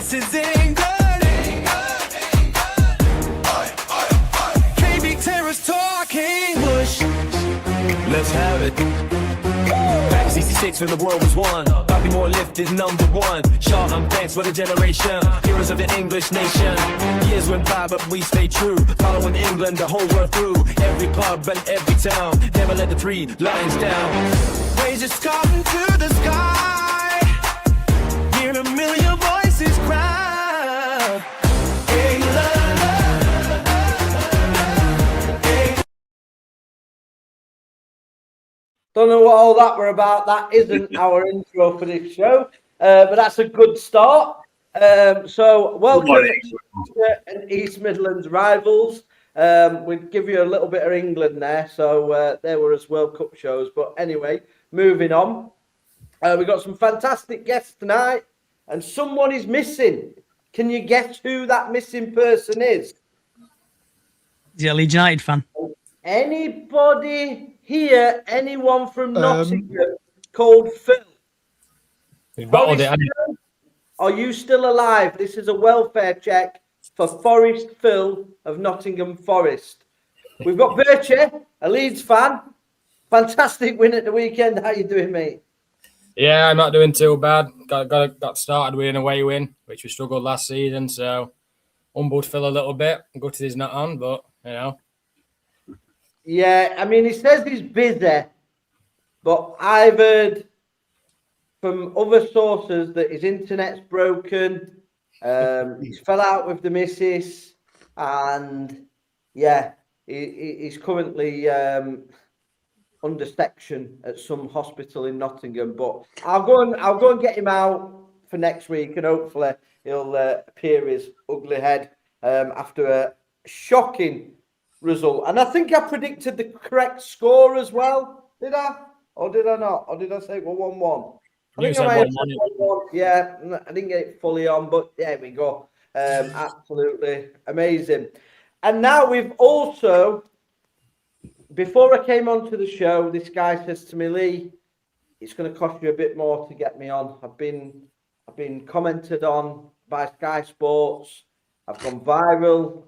This is England. KB Terrace Talk, English. Let's have it. Back 66 when the world was won. Bobby Moore lifted #1. Shaw and Banks for the generation. Heroes of the English nation. Years went by but we stay true. Following England the whole world through. Every pub and every town. Never let the three lions down. Raise your scarf into the sky. Hear a million voices cry. England. Don't know what all that were about. That isn't our intro for this show, but that's a good start. So welcome to and East Midlands rivals. We'll give you a little bit of England there. So there were as World Cup shows. But anyway, moving on. We've got some fantastic guests tonight, and someone is missing. Can you guess who that missing person is? Is he a Leeds United fan? Anybody here? Anyone from Nottingham called Phil? Are you still alive? This is a welfare check for Forest Phil of Nottingham Forest. We've got Birchie, a Leeds fan. Fantastic win at the weekend. How you doing, mate? Yeah, I'm not doing too bad. Got started with an away win, which we struggled last season. So humbled Phil a little bit. Gutted he's not on, but you know. Yeah, I mean, he says he's busy, but I've heard from other sources that his internet's broken. He's fell out with the missus, and yeah, he's currently under section at some hospital in Nottingham. But I'll go and get him out for next week, and hopefully he'll appear his ugly head after a shocking result. And I think I predicted the correct score as well. Did I? Or did I not? Or did I say 1-1? I think I might have said 1-1. Yeah, I didn't get it fully on, but there we go. Absolutely amazing. And now we've also, before I came onto the show, this guy says to me, Lee, it's going to cost you a bit more to get me on. I've been commented on by Sky Sports. I've gone viral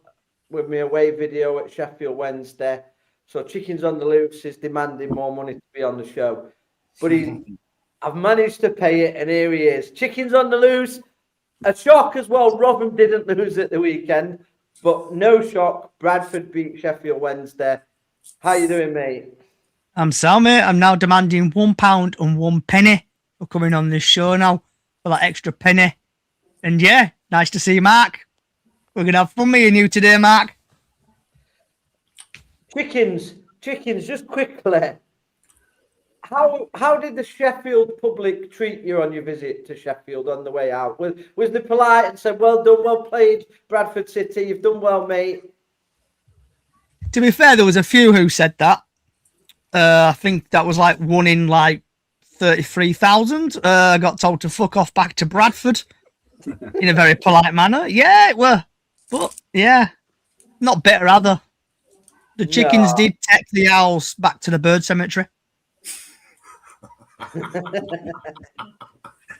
with my away video at Sheffield Wednesday. So Chickens on the Loose is demanding more money to be on the show. But I've managed to pay it, and here he is. Chickens on the Loose. A shock as well. Rotherham didn't lose at the weekend, but no shock. Bradford beat Sheffield Wednesday. How you doing, mate? I'm Sal, mate. I'm now demanding £1.01 for coming on this show now for that extra penny. And yeah, nice to see you, Mark. We're going to have fun, me and you today, Mark. Chickens, just quickly. How did the Sheffield public treat you on your visit to Sheffield on the way out? Was they polite and said, well done, well played, Bradford City, you've done well, mate? To be fair, there was a few who said that. I think that was like one in like 33,000. I got told to fuck off back to Bradford in a very polite manner. Yeah, it were. But, yeah, not better either. The chickens did take the owls back to the bird cemetery.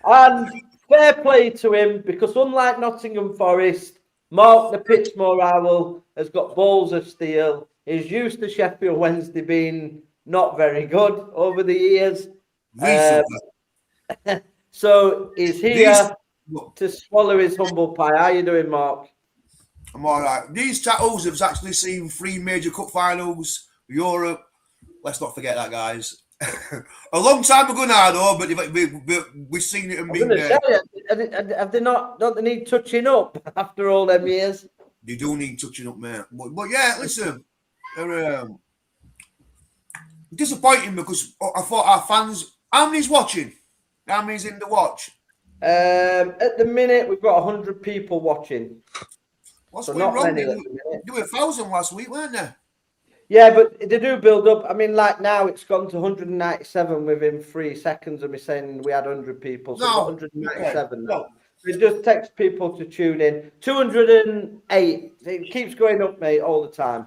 And fair play to him, because unlike Nottingham Forest, Mark the Pittsmore Owl has got balls of steel. He's used to Sheffield Wednesday being not very good over the years. So he's here to swallow his humble pie. How you doing, Mark? I'm all right. These tattles have actually seen 3 major cup finals, Europe. Let's not forget that, guys. A long time ago now, though, but we've seen it and been there. Have they not? Don't they need touching up after all them years? They do need touching up, mate. But yeah, listen, disappointing because I thought our fans. How many's watching? How many's in the watch? At the minute, we've got 100 people watching. What's going wrong? They were 1,000 last week, weren't they? Yeah, but they do build up. I mean, like now it's gone to 197 within 3 seconds of me saying we had 100 people. So no, 197 no. So it just takes people to tune in. 208. It keeps going up, mate, all the time.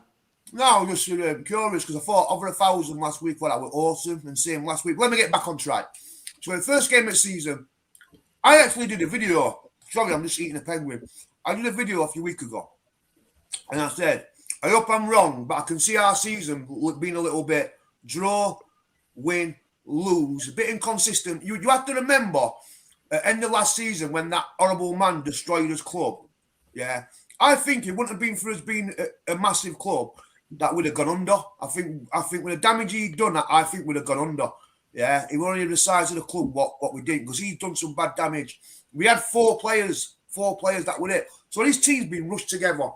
No, just curious because I thought over 1,000 last week. Well, that was awesome. And same last week. Let me get back on track. So the first game of the season, I actually did a video sorry, I'm just eating a penguin. I did a video a few weeks ago, and I said, I hope I'm wrong, but I can see our season being a little bit draw, win, lose, a bit inconsistent. You have to remember at the end of last season when that horrible man destroyed his club. Yeah, I think it wouldn't have been for us being a massive club that would have gone under. I think with the damage he'd done, I think we'd have gone under. Yeah, he wasn't even the size of the club what we did because he's done some bad damage. We had four players that were it. So this team's been rushed together.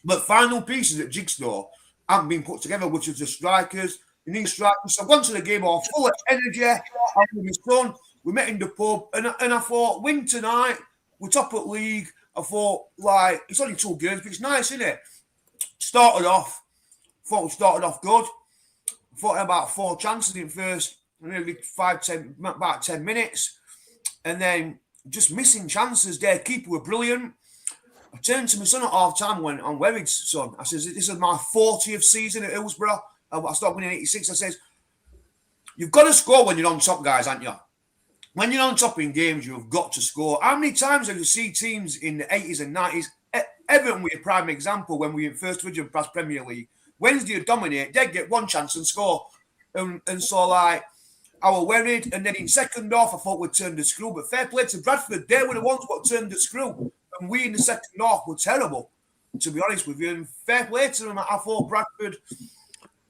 But final pieces at Jigsaw haven't been put together, which is the strikers. You need strikers. So I've gone to the game all full of energy. I'm with my son. We met in the pub, and I thought, win tonight. We're top at league. I thought, like, it's only 2 games, but it's nice, isn't it? Thought we started off good. Thought I had about 4 chances in first, maybe 10 minutes. And then just missing chances there. Keeper were brilliant. I turned to my son at half time when I'm worried, son. I says, this is my 40th season at Hillsborough. I started winning in 86. I says, you've got to score when you're on top, guys, haven't you? When you're on top in games, you've got to score. How many times have you seen teams in the 80s and 90s? Everton were a prime example when we were in first division past Premier League. Wednesday would dominate. They'd get 1 chance and score. And so, like, I was worried. And then in second half, I thought we'd turn the screw. But fair play to Bradford. They were the ones what turned the screw. And we in the second half were terrible, to be honest with you. And fair play to them. I thought Bradford.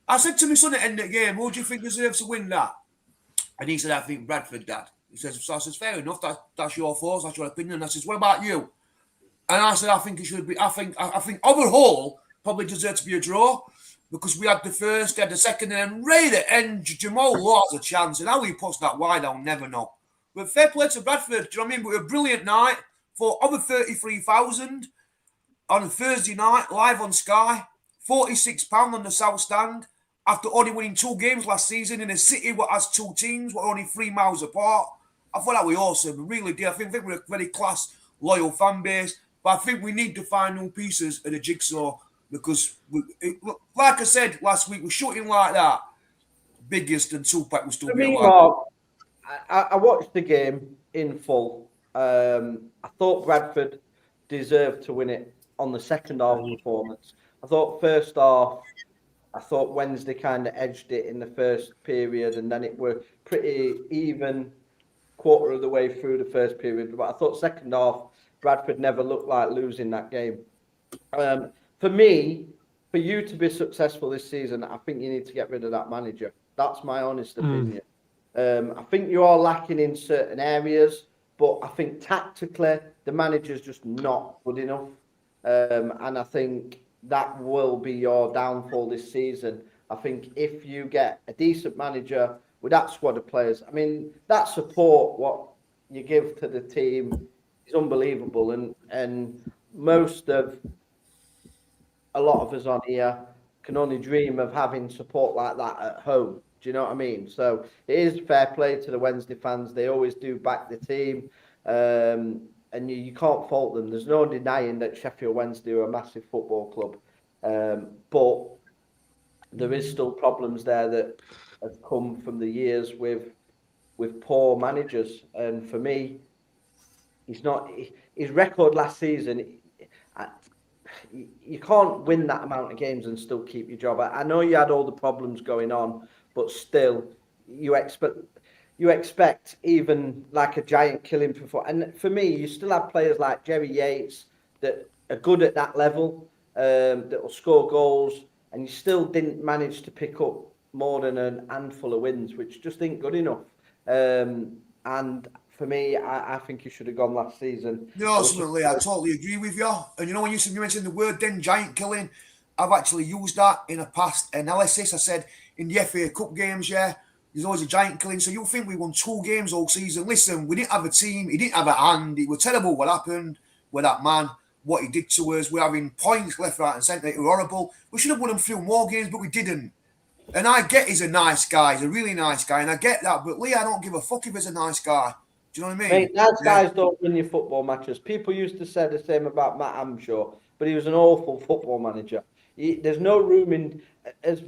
I said to my son at the end of the game, who do you think deserves to win that? And he said, I think Bradford, Dad. He says, so I says, fair enough. That's your thoughts. That's your opinion. I says, what about you? And I said, I think it should be. I think overall probably deserves to be a draw because we had the first, they had the second, and then right at the end, Jamal Law has a chance. And how he puts that wide, I'll never know. But fair play to Bradford. Do you know what I mean? But a brilliant night for over 33,000 on a Thursday night, live on Sky. £46 on the South Stand after only winning 2 games last season in a city what has 2 teams, what are only 3 miles apart. I thought that was awesome. I really did. I think we're a very class, loyal fan base. But I think we need to find new pieces of the jigsaw because, like I said last week, we're shooting like that. Biggest and Tupac will still be alive. Mark, I watched the game in full. I thought Bradford deserved to win it on the second half performance. I thought first half, I thought Wednesday kind of edged it in the first period, and then it were pretty even quarter of the way through the first period. But I thought second half, Bradford never looked like losing that game. For me, for you to be successful this season, I think you need to get rid of that manager. That's my honest opinion. I think you are lacking in certain areas, but I think tactically, the manager's just not good enough. And I think that will be your downfall this season. I think if you get a decent manager with that squad of players, I mean, that support, what you give to the team is unbelievable. And a lot of us on here can only dream of having support like that at home. Do you know what I mean? So it is fair play to the Wednesday fans. They always do back the team. And you can't fault them. There's no denying that Sheffield Wednesday are a massive football club. But there is still problems there that have come from the years with poor managers. And for me, his record last season, you can't win that amount of games and still keep your job. I know you had all the problems going on, but still, you expect even like a giant killing performance. And for me, you still have players like Jerry Yates that are good at that level, that will score goals, and you still didn't manage to pick up more than a handful of wins, which just ain't good enough. And for me, I think you should have gone last season. No, ultimately, I totally agree with you. And you know, when you mentioned the word then giant killing, I've actually used that in a past analysis. I said in the FA Cup games, there's always a giant killing. So you'll think we won 2 games all season. Listen, we didn't have a team. He didn't have a hand. It was terrible what happened with that man, what he did to us. We're having points left, right and centre. It was horrible. We should have won a few more games, but we didn't. And I get he's a nice guy. He's a really nice guy. And I get that. But Lee, I don't give a fuck if he's a nice guy. Do you know what I mean? Mate, nice guys don't win your football matches. People used to say the same about Matt Amshaw, but he was an awful football manager. There's no room in as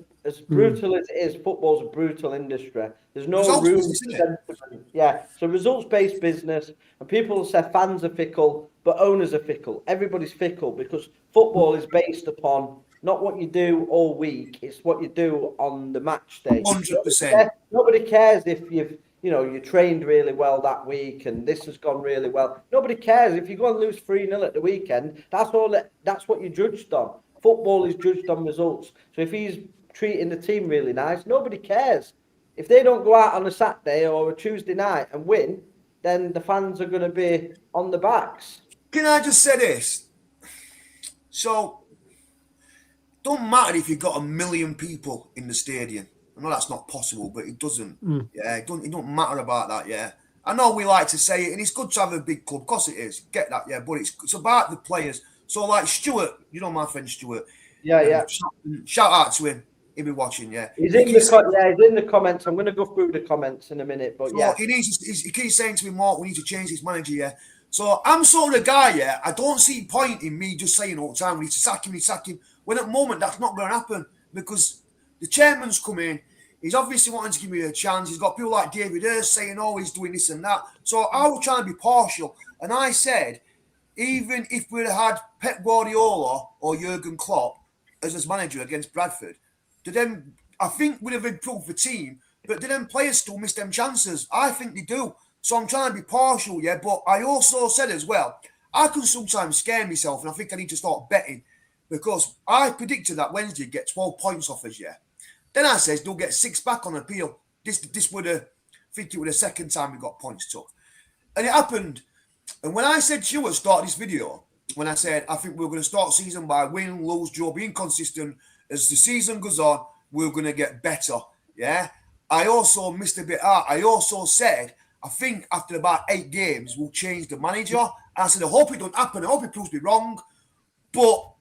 brutal as it is. Football's a brutal industry. There's no Results room business, for isn't it? sentiment. Yeah, so results-based business, and people say fans are fickle, but owners are fickle. Everybody's fickle because football is based upon not what you do all week; it's what you do on the match day. 100%. Nobody cares if you trained really well that week and this has gone really well. Nobody cares if you go and lose 3-0 at the weekend. That's what you're judged on. Football is judged on results. So if he's treating the team really nice, nobody cares. If they don't go out on a Saturday or a Tuesday night and win, then the fans are going to be on the backs. Can I just say this? So, don't matter if you've got 1 million people in the stadium. I know that's not possible, but it doesn't. Yeah, it don't matter about that. Yeah, I know we like to say it, and it's good to have a big club. Of course, it is. Get that? Yeah, but it's about the players. So, like Stuart, you know my friend Stuart. Yeah. Shout out to him. He'll be watching. Yeah, He's in the comments. I'm going to go through the comments in a minute, but yeah. He keeps saying to me, Mark, we need to change this manager. Yeah. So I'm sort of the guy. Yeah, I don't see point in me just saying all the time we need to sack him. When at the moment that's not going to happen because the chairman's come in. He's obviously wanting to give me a chance. He's got people like David Hurst saying, oh, he's doing this and that. So I was trying to be partial. And I said, even if we'd had Pep Guardiola or Jurgen Klopp as his manager against Bradford, I think we'd have improved the team, but do them players still miss them chances? I think they do. So I'm trying to be partial, yeah. But I also said as well, I can sometimes scare myself and I think I need to start betting because I predicted that Wednesday would get 12 points off us, yeah. Then I says they'll get 6 back on appeal. This would have, I think it was the second time we got points took. And it happened. And when I said to you at the start of this video, when I said I think we're going to start season by win, lose, draw, being consistent, as the season goes on, we're going to get better. Yeah. I also missed a bit out. I also said, I think after about 8 games, we'll change the manager. And I said, I hope it don't happen. I hope it proves me wrong. But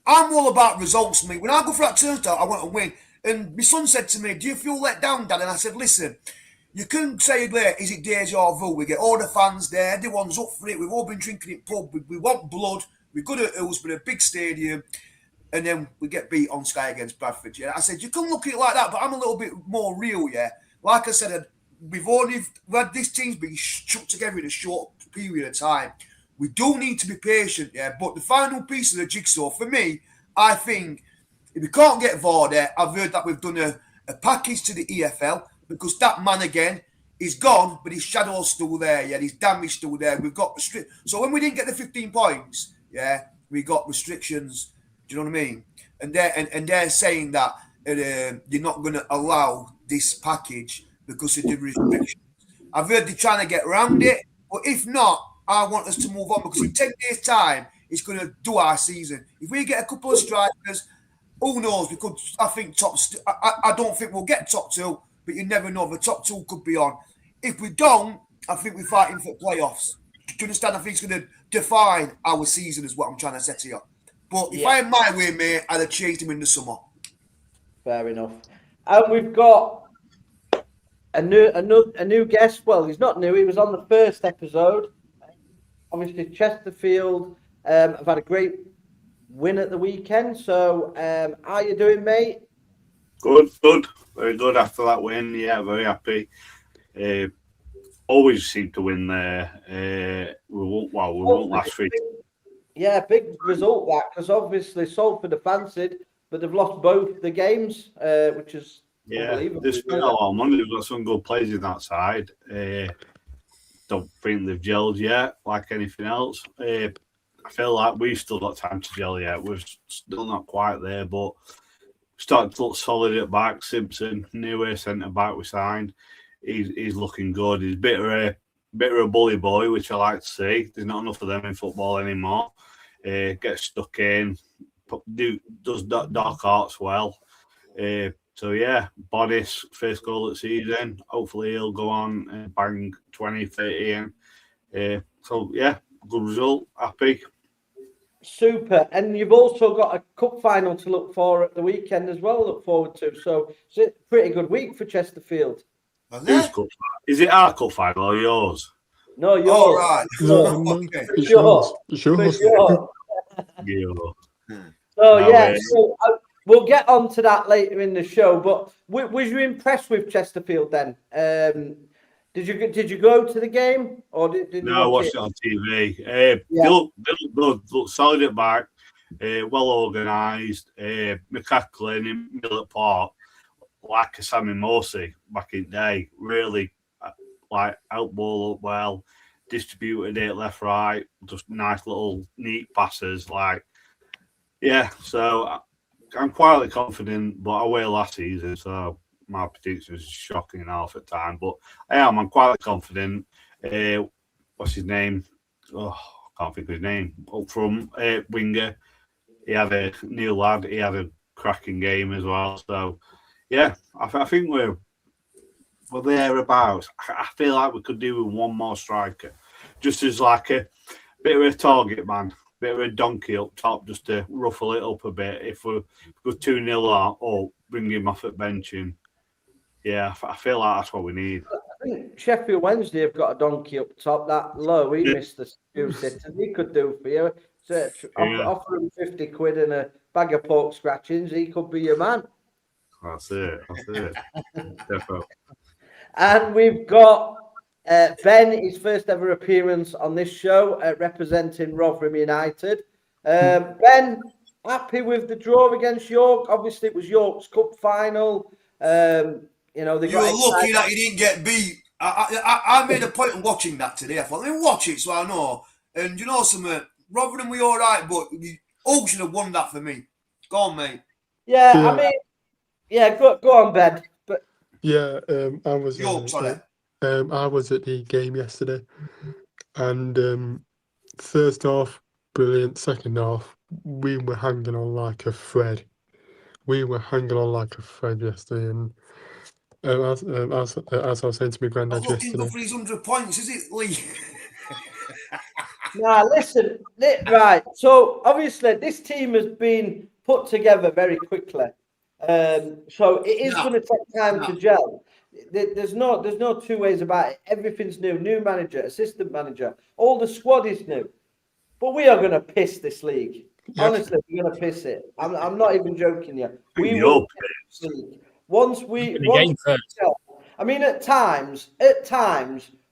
I'm all about results, mate. When I go for that turnstile, I want to win. And my son said to me, do you feel let down, Dad? And I said, listen, you couldn't say, is it deja vu? We get all the fans there. Everyone's up for it. We've all been drinking it pub. We want blood. We're good at Hillsborough, a big stadium. And then we get beat on Sky against Bradford. Yeah, I said, you can look at it like that, but I'm a little bit more real, yeah. Like I said, we've had this team's been shut together in a short period of time. We do need to be patient, yeah. But the final piece of the jigsaw, for me, I think, if we can't get Vardy, I've heard that we've done a package to the EFL because that man again is gone, but his shadow's still there, yeah. His damage still there. We've got so when we didn't get the 15 points, yeah, we got restrictions. Do you know what I mean? And they're saying that they're not going to allow this package because of the restrictions. I've heard they're trying to get around it, but if not, I want us to move on because in 10 days' time, it's going to do our season. If we get a couple of strikers, who knows? We could, I think, I don't think we'll get top 2, but you never know. The top 2 could be on. If we don't, I think we're fighting for playoffs. Do you understand? I think it's going to define our season, is what I'm trying to say to you. But if I had my way, mate, I'd have changed him in the summer. Fair enough. And we've got a new guest. Well, he's not new. He was on the first episode. Obviously, Chesterfield have had a great win at the weekend. So, how are you doing, mate? Good. Very good after that win. Yeah, very happy. Always seem to win there. We won't last week. Yeah, big result that, because obviously Salford have fancied, but they've lost both the games, which is unbelievable. They've spent a lot of money. They've got some good players in that side. Don't think they've gelled yet, like anything else. I feel like we've still got time to gel yet. We're still not quite there, but starting to look solid at back. Simpson, new centre-back we signed. He's looking good. He's a bit of a bully boy, which I like to see. There's not enough of them in football anymore. Gets stuck in, does dark arts well. So yeah, Bodis, first goal of the season. Hopefully he'll go on and bang 20, 30 in. So yeah, good result. Happy. Super. And you've also got a cup final to look for at the weekend as well, look forward to. So it's a pretty good week for Chesterfield. Whose cup? Is it our cup final or yours? No, yours. All right. No, Okay. it's yours. For sure. Yeah. So So No, yeah, we'll get on to that later in the show. But was you impressed with Chesterfield then? Did you go to the game or did you No, I watch watched it? it on TV. Yeah. They look good, look solid at back, well organised. McCackling in middle at Port, like a Sammy Morsey back in the day, really like out ball up well, distributed it left, right, just nice little neat passes. Like, yeah, so I'm quietly confident, but I were last season, so my prediction was shocking half at time. But I'm quietly confident. What's his name? Oh, I can't think of his name. Up from winger, he had a new lad. He had a cracking game as well. So yeah, I think we're thereabouts. I feel like we could do with one more striker, just as like a bit of a target man, bit of a donkey up top, just to ruffle it up a bit. If we go 2-0 up, bring him off at bench, and yeah, I feel like that's what we need. I think Sheffield Wednesday have got a donkey up top. That low, he missed the two sitters. He could do for you. So offer him 50 quid and a bag of pork scratchings. He could be your man. That's it. Definitely. And we've got Ben, his first ever appearance on this show, representing Rotherham United. Ben, happy with the draw against York? Obviously, it was York's cup final. They You got were lucky excited. that you didn't get beat. I made a point of watching that today. I thought, let me watch it so I know. And you know something, Rotherham were all right, but Oak should have won that for me. Go on, mate. Yeah, I mean, go on, Ben. But Yeah, I was. York, sorry. I was at the game yesterday, and first half brilliant. Second half, we were hanging on like a thread. Yesterday, and as I was saying to my I'm granddad looking yesterday. for his 100 points, is it, Lee? now, listen, right. So obviously, this team has been put together very quickly. So it is going to take time to gel. There's no two ways about it. Everything's new. New manager, assistant manager, all the squad is new. But we are going to piss this league. Honestly, we're going to piss it. I'm not even joking you. We will piss this league. Once I mean, at times,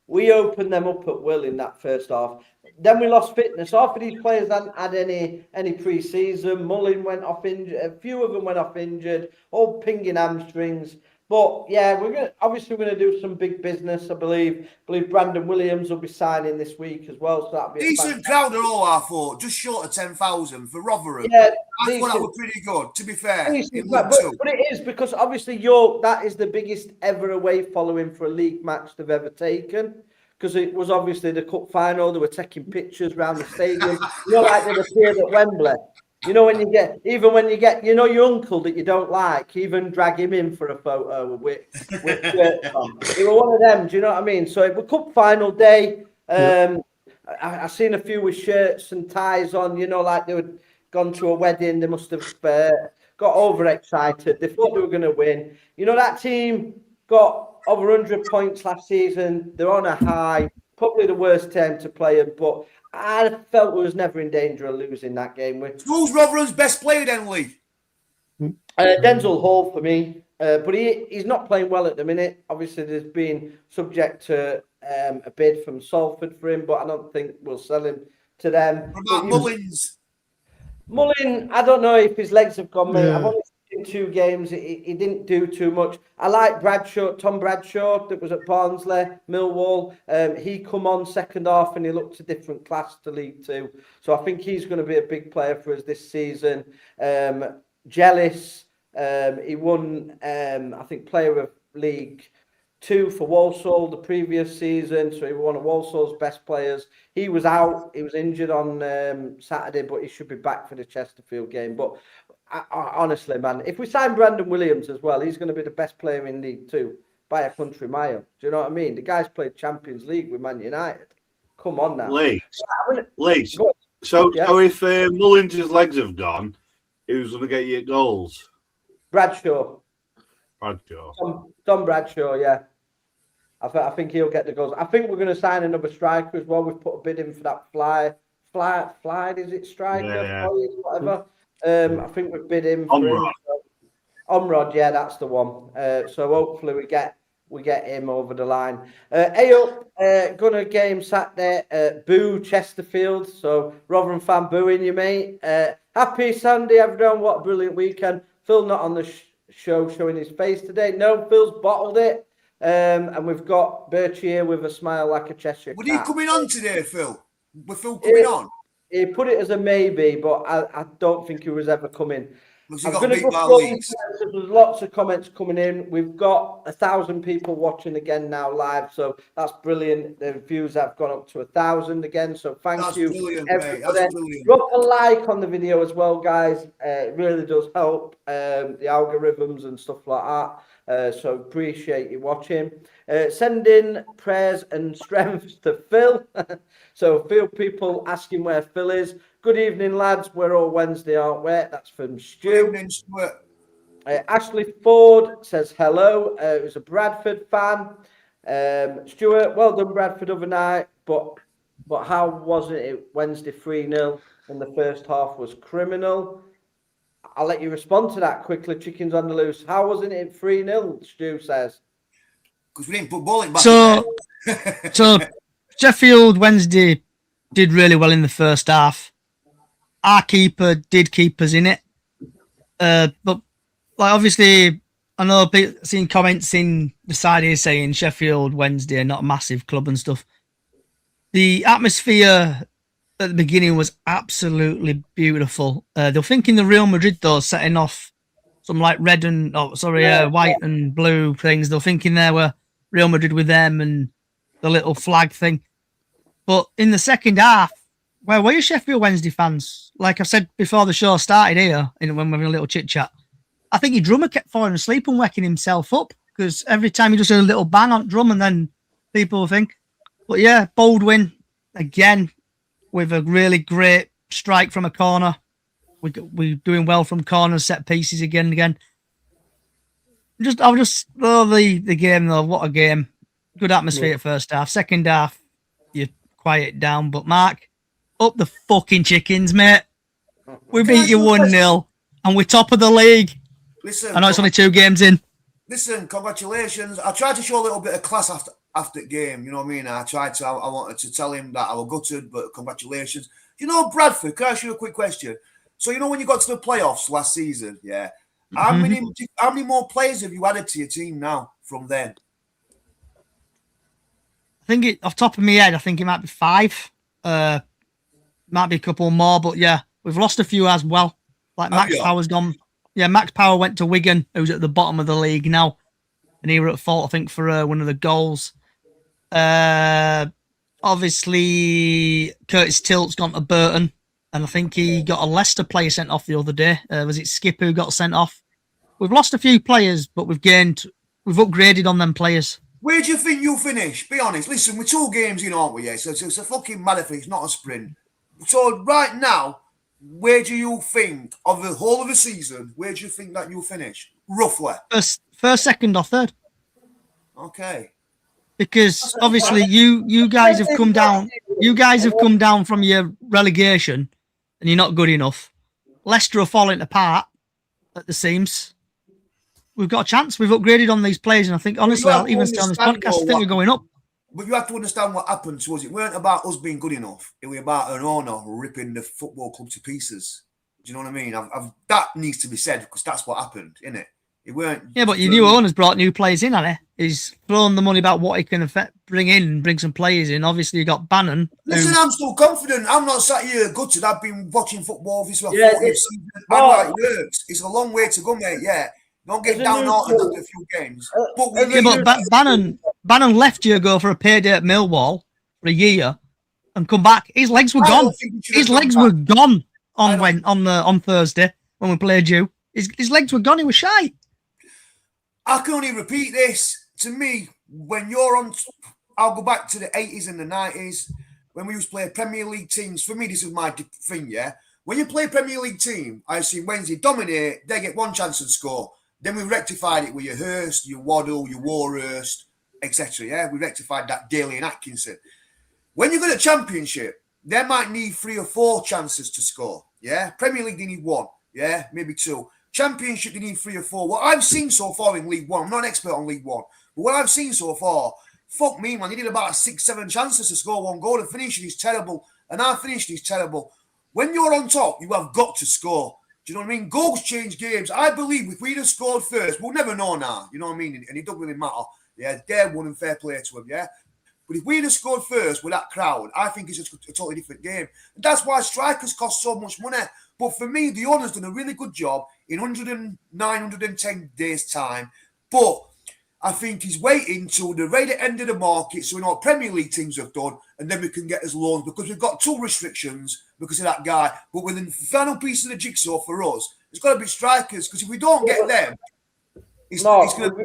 we opened them up at will in that first half. Then we lost fitness. Half of these players hadn't had any pre-season. Mullin went off injured. A few of them went off injured. All pinging hamstrings. But yeah, we're gonna do some big business. I believe Brandon Williams will be signing this week as well. So that'll be Decent crowd at all, I thought. Just short of 10,000 for Rotherham. Yeah, I thought that was pretty good, to be fair. But it is because obviously York, that is the biggest ever away following for a league match they've ever taken. Because it was obviously the cup final, they were taking pictures around the stadium. Like they'd appeared at Wembley. When you get your uncle that you don't like, even drag him in for a photo with shirts on. They were one of them, do you know what I mean? So it was cup final day. I seen a few with shirts and ties on, like they had gone to a wedding. They must have got overexcited. They thought they were going to win. That team got over 100 points last season. They're on a high. Probably the worst team to play them, but I felt we was never in danger of losing that game. Who's Rotherham's best player then, Lee? Denzel Hall for me, but he's not playing well at the minute. Obviously, there's been subject to a bid from Salford for him, but I don't think we'll sell him to them. What about Mullins? Mullin, I don't know if his legs have gone, mate. I've only seen 2 games. He didn't do too much. I like Tom Bradshaw, that was at Barnsley, Millwall. He come on second half and he looked a different class to League Two. So I think he's going to be a big player for us this season. Jealous, he won, I think, Player of League 2 for Walsall the previous season, so he was one of Walsall's best players. He was out, he was injured on Saturday, but he should be back for the Chesterfield game. But I, honestly, man, if we sign Brandon Williams as well, he's going to be the best player in League Two by a country mile. Do you know what I mean? The guy's played Champions League with Man United. Come on now. Leeds. So if Mullins' legs have gone, who's going to get you goals? Bradshaw. Bradshaw. Tom Bradshaw, yeah. I think he'll get the goals. I think we're going to sign another striker as well. We've put a bid in for that Fly, is it striker? Yeah. Whatever. I think we've bid him for him. Omrod, yeah, that's the one. So hopefully we get him over the line. Hey up, Gunner game Saturday. Boo Chesterfield. So Rotherham fan booing you, mate. Happy Sunday, everyone. What a brilliant weekend. Phil not on the show showing his face today. No, Phil's bottled it. And we've got Birch here with a smile like a Cheshire Would cat. he coming on today, Phil? With Phil coming on? He put it as a maybe, but I don't think he was ever coming. Because he I'm got going to beat go by through Leeds. there's lots of comments coming in. We've got 1,000 people watching again now live, so that's brilliant. The views have gone up to 1,000 again, so thank you. Brilliant, mate. That's brilliant. Drop a like on the video as well, guys. It really does help the algorithms and stuff like that. So appreciate you watching. Send in prayers and strength to Phil. So Phil people asking where Phil is. Good evening, lads. We're all Wednesday, aren't we? That's from Stu. Good evening, Stuart. Ashley Ford says hello. Who's a Bradford fan. Stuart, well done, Bradford, other night. But how wasn't it Wednesday 3-0 and the first half was criminal? I'll let you respond to that quickly. Chickens on the loose. How wasn't it 3-0? Stu says. Because we didn't put bowling back. So Sheffield Wednesday did really well in the first half. Our keeper did keep us in it. But like obviously, I know seeing comments in the side here saying Sheffield Wednesday are not a massive club and stuff. The atmosphere at the beginning was absolutely beautiful. They were thinking the Real Madrid though, setting off some like white and blue things. They were thinking there were Real Madrid with them and the little flag thing. But in the second half, where were you Sheffield Wednesday fans? Like I said before the show started here, when we were having a little chit chat, I think your drummer kept falling asleep and waking himself up because every time he just heard a little bang on drum and then people think. But yeah, Baldwin again with a really great strike from a corner. We're doing well from corners, set pieces again and again. The game though. What a game! Good atmosphere at first half. Second half, you quiet down. But Mark, up the fucking chickens, mate. We beat you 1-0 and we're top of the league. Listen, I know it's only 2 games in. Listen, congratulations. I tried to show a little bit of class after the game, you know what I mean? I wanted to tell him that I was gutted, but congratulations. You know, Bradford, can I ask you a quick question? So, you know, when you got to the playoffs last season, yeah, how many more players have you added to your team now from then? I think off the top of my head, I think it might be 5. Might be a couple more, but yeah, we've lost a few as well. Like Max Power's gone. Yeah, Max Power went to Wigan, who's at the bottom of the league now, and he were at fault, I think, for one of the goals. Obviously, Curtis Tilt's gone to Burton, and I think he got a Leicester player sent off the other day. Was it Skip who got sent off? We've lost a few players, but we've upgraded on them players. Where do you think you'll finish? Be honest. Listen, we're 2 games in, aren't we? Yeah, so it's a fucking marathon. It's not a sprint. So right now, where do you think of the whole of the season? Where do you think that you'll finish roughly? First, second, or third. Okay. Because obviously you guys have come down. You guys have come down from your relegation, and you're not good enough. Leicester are falling apart at the seams. We've got a chance. We've upgraded on these players, and I think honestly, I'll even say on this podcast, I think we're going up. But you have to understand what happened to us. It weren't about us being good enough. It was about an owner ripping the football club to pieces. Do you know what I mean? That needs to be said because that's what happened, innit? It weren't. Yeah, but your new owner's brought new players in, hasn't he? He's thrown the money about what he can bring in and bring some players in. Obviously, you got Bannon. Listen, I'm still confident. I'm not sat here gutted. I've been watching football this way. I know how it works. It's a long way to go, mate. Yeah. Don't get downhearted after a few games. But Bannon left you go for a payday at Millwall for a year and come back. His legs were gone. His legs were gone on Thursday when we played you. His legs were gone. He was shy. I can only repeat this. To me, when you're on, I'll go back to the 80s and the 90s when we used to play Premier League teams. For me, this is my thing, yeah? When you play Premier League team, I've seen Wednesday dominate, they get one chance and score. Then we rectified it with your Hurst, your Waddle, your Warhurst, etc. Yeah, we rectified that Daly and Atkinson. When you go to Championship, they might need 3 or 4 chances to score. Yeah, Premier League they need 1. Yeah, maybe 2. Championship, they need 3 or 4. What I've seen so far in League One, I'm not an expert on League One, but what I've seen so far, fuck me, man, he did about 6-7 chances to score 1 goal. And finishing is terrible. And our finishing is terrible. When you're on top, you have got to score. Do you know what I mean? Goals change games. I believe if we'd have scored first, we'll never know now. You know what I mean? And it doesn't really matter. Yeah, they're one and fair play to them, yeah? But if we'd have scored first with that crowd, I think it's a totally different game. And that's why strikers cost so much money. But for me, the owner's done a really good job in 109, 110 days' time. But I think he's waiting till the right end of the market, so we know what Premier League teams have done, and then we can get his loans, because we've got 2 restrictions because of that guy. But within the final piece of the jigsaw for us, it's got to be strikers, because if we don't get them, it's going to be...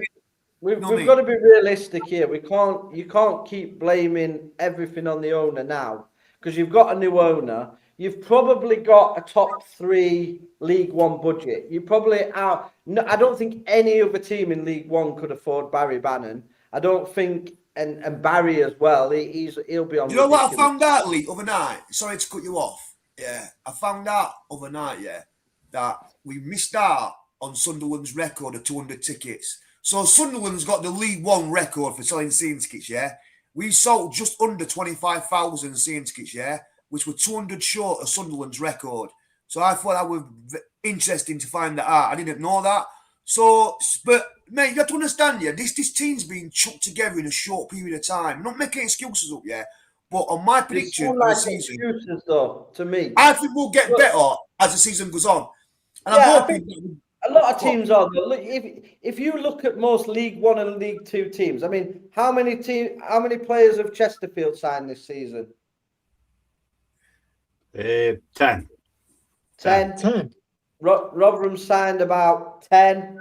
We've got to be realistic here. You can't keep blaming everything on the owner now, because you've got a new owner. You've probably got a top 3 League One budget. You probably are. No, I don't think any other team in League One could afford Barry Bannon. I don't think, and Barry as well. He'll be on. You know what I found out, Lee, overnight? Sorry to cut you off. Yeah, I found out overnight. Yeah, that we missed out on Sunderland's record of 200 tickets. So Sunderland's got the League One record for selling season tickets. Yeah, we sold just under 25,000 season tickets. Yeah, which were 200 short of Sunderland's record. So I thought that was interesting to find that out. I didn't know that. So, but mate, you have to understand, yeah, this team's been chucked together in a short period of time. I'm not making excuses up, yeah. But on my prediction of the season, excuses though, to me, I think we'll get better as the season goes on. And yeah, I'm hoping a lot of teams are. Look, if you look at most League One and League Two teams, I mean, how many players have Chesterfield signed this season? 10. 10. Rotherham signed about 10.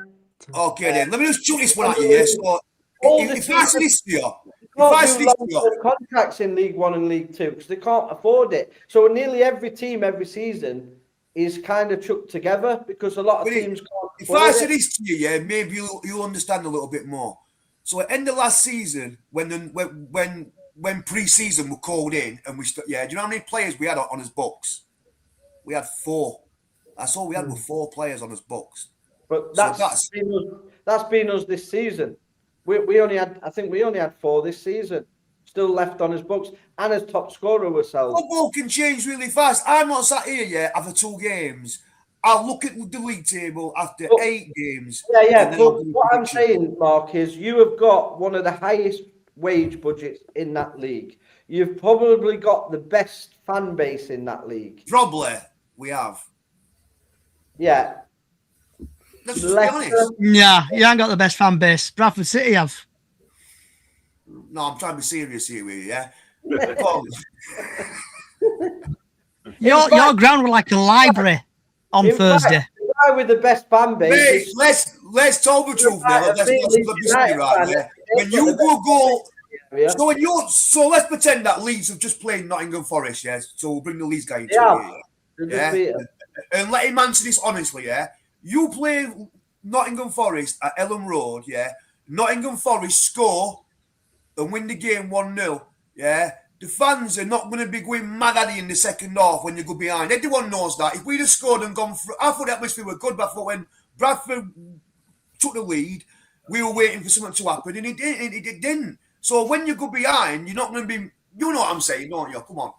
Okay, then let me just chuck this one at you. Yeah, so if I see this for you, contracts in League One and League Two because they can't afford it. So nearly every team every season is kind of chucked together because a lot of teams can't. If I say this to you, yeah, maybe you'll understand a little bit more. So at the end of last season, when pre-season were called in and do you know how many players we had on his books? We had 4. That's all we had were 4 players on his books. But that's been us this season. We only had 4 this season. Still left on his books, and as top scorer ourselves. Football can change really fast. I'm not sat here yet after 2 games. I'll look at the league table after 8 games. Yeah. But what I'm saying, Mark, is you have got one of the highest wage budgets in that league. You've probably got the best fan base in that league. Probably we have. Yeah. Let's just be honest. Yeah, you ain't got the best fan base. Bradford City have. No, I'm trying to be serious here with you, yeah? Your ground was like a library on Thursday. Fact, the guy with the best fan base. Mate, let's tell the truth now. Let's be right, yeah? When you go. So let's pretend that Leeds have just played Nottingham Forest, yeah? So we'll bring the Leeds guy into it. Yeah? And let him answer this honestly, yeah? You play Nottingham Forest at Ellen Road, yeah? Nottingham Forest score and win the game 1-0, yeah? The fans are not going to be going mad at you in the second half when you go behind. Everyone knows that. If we'd have scored and gone through, I thought the atmosphere were good, but I thought when Bradford took the lead, we were waiting for something to happen, and it didn't. So when you go behind, you're not going to be, you know what I'm saying, don't you? Come on.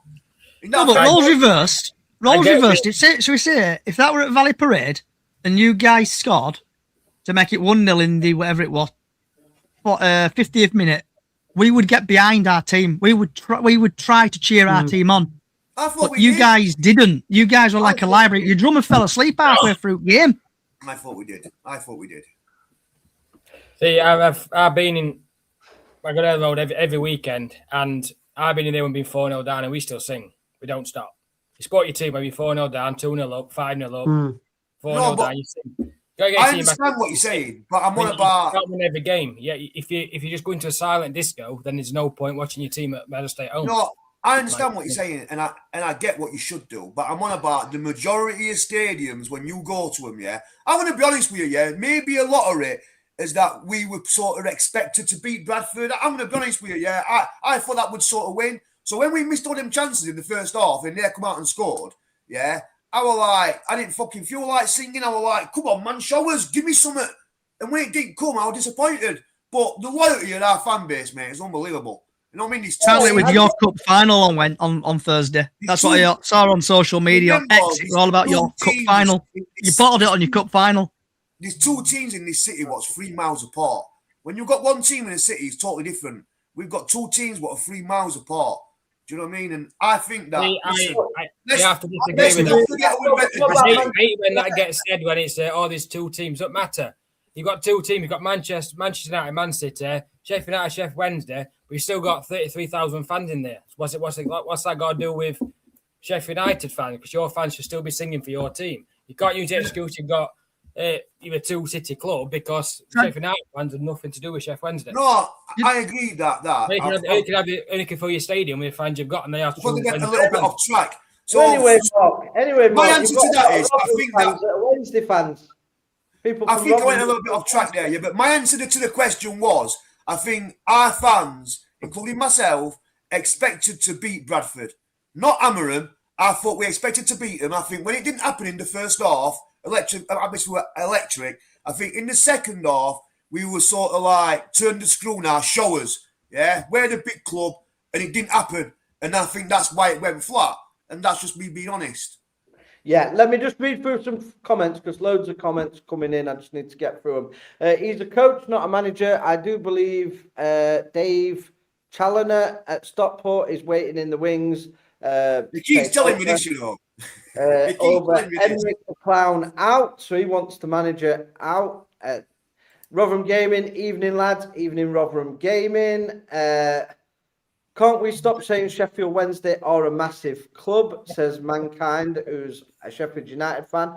No, but roles reversed. Roles reversed. So we say, if that were at Valley Parade and you guys scored to make it 1-0 in the whatever it was, 50th minute, we would get behind our team. We would try to cheer our team on. But you guys didn't. You guys were like a library. Your drummer fell asleep halfway through the game. I thought we did. See, I've been in. I go down the road every weekend, and I've been in there when being 4-0 down, and we still sing. We don't stop. You support your team when you're 4-0 down, 2-0 up, 5-0 up, 4-0 down. You sing. I understand what you're saying, but I'm on about win every game. Yeah, if you just go into a silent disco, then there's no point watching your team at Meadow State home. No, I understand what you're saying, and I get what you should do, but I'm on about the majority of stadiums when you go to them. Yeah, I'm going to be honest with you. Yeah, maybe a lot of it is that we were sort of expected to beat Bradford. I'm going to be honest with you. Yeah, I thought that would sort of win. So when we missed all them chances in the first half and they come out and scored, yeah, I was like, I didn't fucking feel like singing. I was like, come on, man, show us, give me something. And when it didn't come, I was disappointed. But the loyalty of our fan base, mate, is unbelievable. You know what I mean? Tell it with your cup final on Thursday. That's what I saw on social media. On X, it's all about your cup final. You bottled it on your cup final. There's 2 teams in this city what's 3 miles apart. When you've got 1 team in the city, it's totally different. We've got 2 teams what are 3 miles apart. Do you know what I mean? And I think that... I have to disagree with that. I hate when that gets said when it's, there's 2 teams. Doesn't matter. You've got 2 teams. You've got Manchester United, Man City, Sheffield United, Sheffield Wednesday, but you've still got 33,000 fans in there. What's that got to do with Sheffield United fans? Because your fans should still be singing for your team. You can't use the excuse you've got you're a 2-city club because Sheffield United fans have nothing to do with Sheffield Wednesday. No, I agree that. You can fill your stadium with fans you've got, and they have to get a little bit off track. So anyway, Mark, my answer to that is, I think that Wednesday fans. I think I went a little bit off track there, but my answer to the question was, I think our fans, including myself, expected to beat Bradford. Not hammer them. I thought we expected to beat them. I think when it didn't happen in the first half, electric. I think in the second half, we were sort of like, turn the screw now, show us. Yeah, we're the big club, and it didn't happen. And I think that's why it went flat. And that's just me being honest. Yeah, let me just read through some comments because loads of comments coming in. I just need to get through them. He's a coach, not a manager. I do believe Dave Challoner at Stockport is waiting in the wings. He keeps telling me this, you know. Over Henrik the Clown out, so he wants the manager out. Rotherham Gaming, evening lads, evening Rotherham Gaming. Can't we stop saying Sheffield Wednesday are a massive club, says Mankind, who's a Sheffield United fan.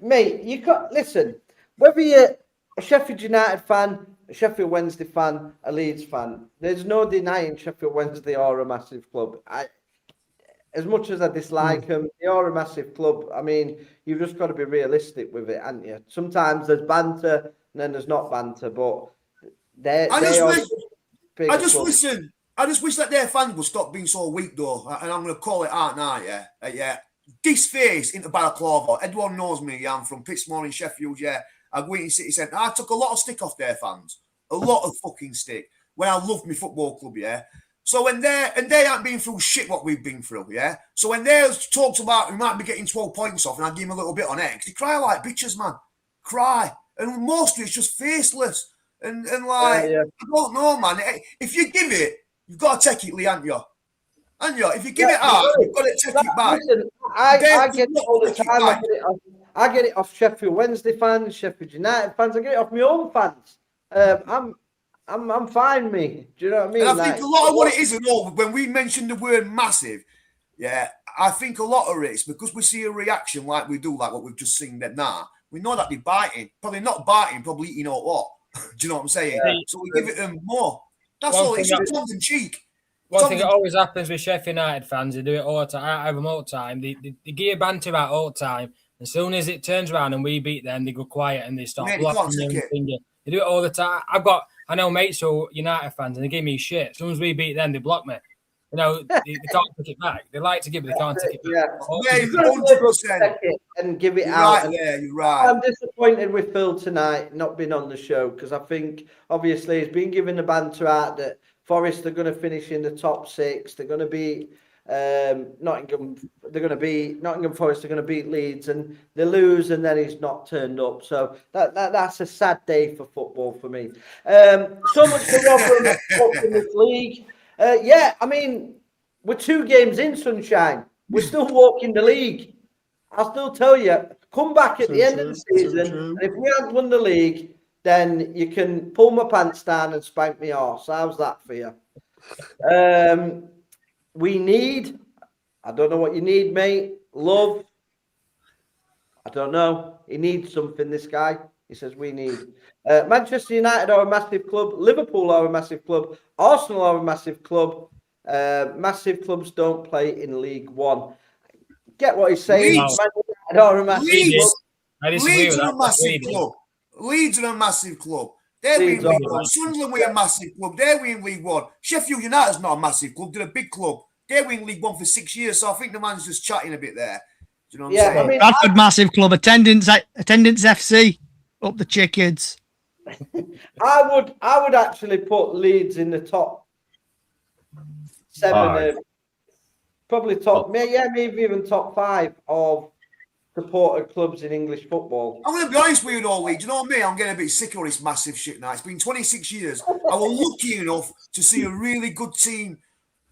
Mate, you can't listen, whether you're a Sheffield United fan, a Sheffield Wednesday fan, a Leeds fan, there's no denying Sheffield Wednesday are a massive club. As much as I dislike them, they are a massive club. I mean, you've just got to be realistic with it, haven't you? Sometimes there's banter and then there's not banter, but I just wish that their fans would stop being so weak, though. And I'm going to call it out now, yeah. This face into Balaclava. Everyone knows me. I'm from Pittsmore in Sheffield, yeah. I go into City Centre. I took a lot of stick off their fans. A lot of fucking stick. When I loved my football club, yeah. So when and they aren't been through shit what we've been through, yeah. So when they talked about we might be getting 12 points off and I give them a little bit on X, they cry like bitches, man. Cry. And most of it's just faceless. And like, I don't know, man. If you give it, you've got to take it, Lee, haven't you? If you give it out, you've got to take it back. Listen, I get it all the time. I get it off Sheffield Wednesday fans, Sheffield United fans. I get it off my own fans. I'm fine, me. Do you know what I mean? And I think a lot of what it is, and all when we mention the word massive, yeah, I think a lot of it's because we see a reaction like we do, like what we've just seen there now. We know that they're biting, probably not biting, probably eating out what. Do you know what I'm saying? Yeah. So we give it them more. That's all. It's tongue in cheek. One thing that always happens with Sheffield United fans, they do it all the time. I have them all the time. They gear banter out all the time. As soon as it turns around and we beat them, they go quiet and they start blocking you. They do it all the time. I know mates who are United fans and they give me shit. As soon as we beat them, they block me. You know, they can't take it back. They like to give it, they can't take it back. Yeah, you've got to take it and give it out. Right there, you're right. I'm disappointed with Phil tonight not being on the show because I think obviously he's been given the banter out that Forest are going to finish in the top 6. They're going to be Nottingham. They're going to be Nottingham Forest. They're going to beat Leeds, and they lose, and then he's not turned up. So that's a sad day for football for me. So much for Rotherham in this league. Yeah, I mean, we're 2 games in, Sunshine. We're still walking the league. I'll still tell you, come back at the end of the season, and if we haven't won the league, then you can pull my pants down and spank me arse. How's that for you? We need, I don't know what you need, mate. Love. I don't know. He needs something, this guy. He says we need. Manchester United are a massive club. Liverpool are a massive club. Arsenal are a massive club. Massive clubs don't play in League One. Get what he's saying. Leeds are a massive club. Leeds are a massive club. Leeds are a massive club. They're in League One. Sunderland were a massive club. They're in League One. Sheffield United's not a massive club. They're a big club. They were in League One for 6 years, so I think the man's just chatting a bit there. Do you know what I'm saying? I mean, Bradford, massive club. Attendance FC, up the chickens. I would actually put Leeds in the top 7 Five. of probably top, maybe even top 5 of supported clubs in English football. I'm going to be honest with you, though, Lee. Do you know what I mean? I'm getting a bit sick of this massive shit now. It's been 26 years. I was lucky enough to see a really good team,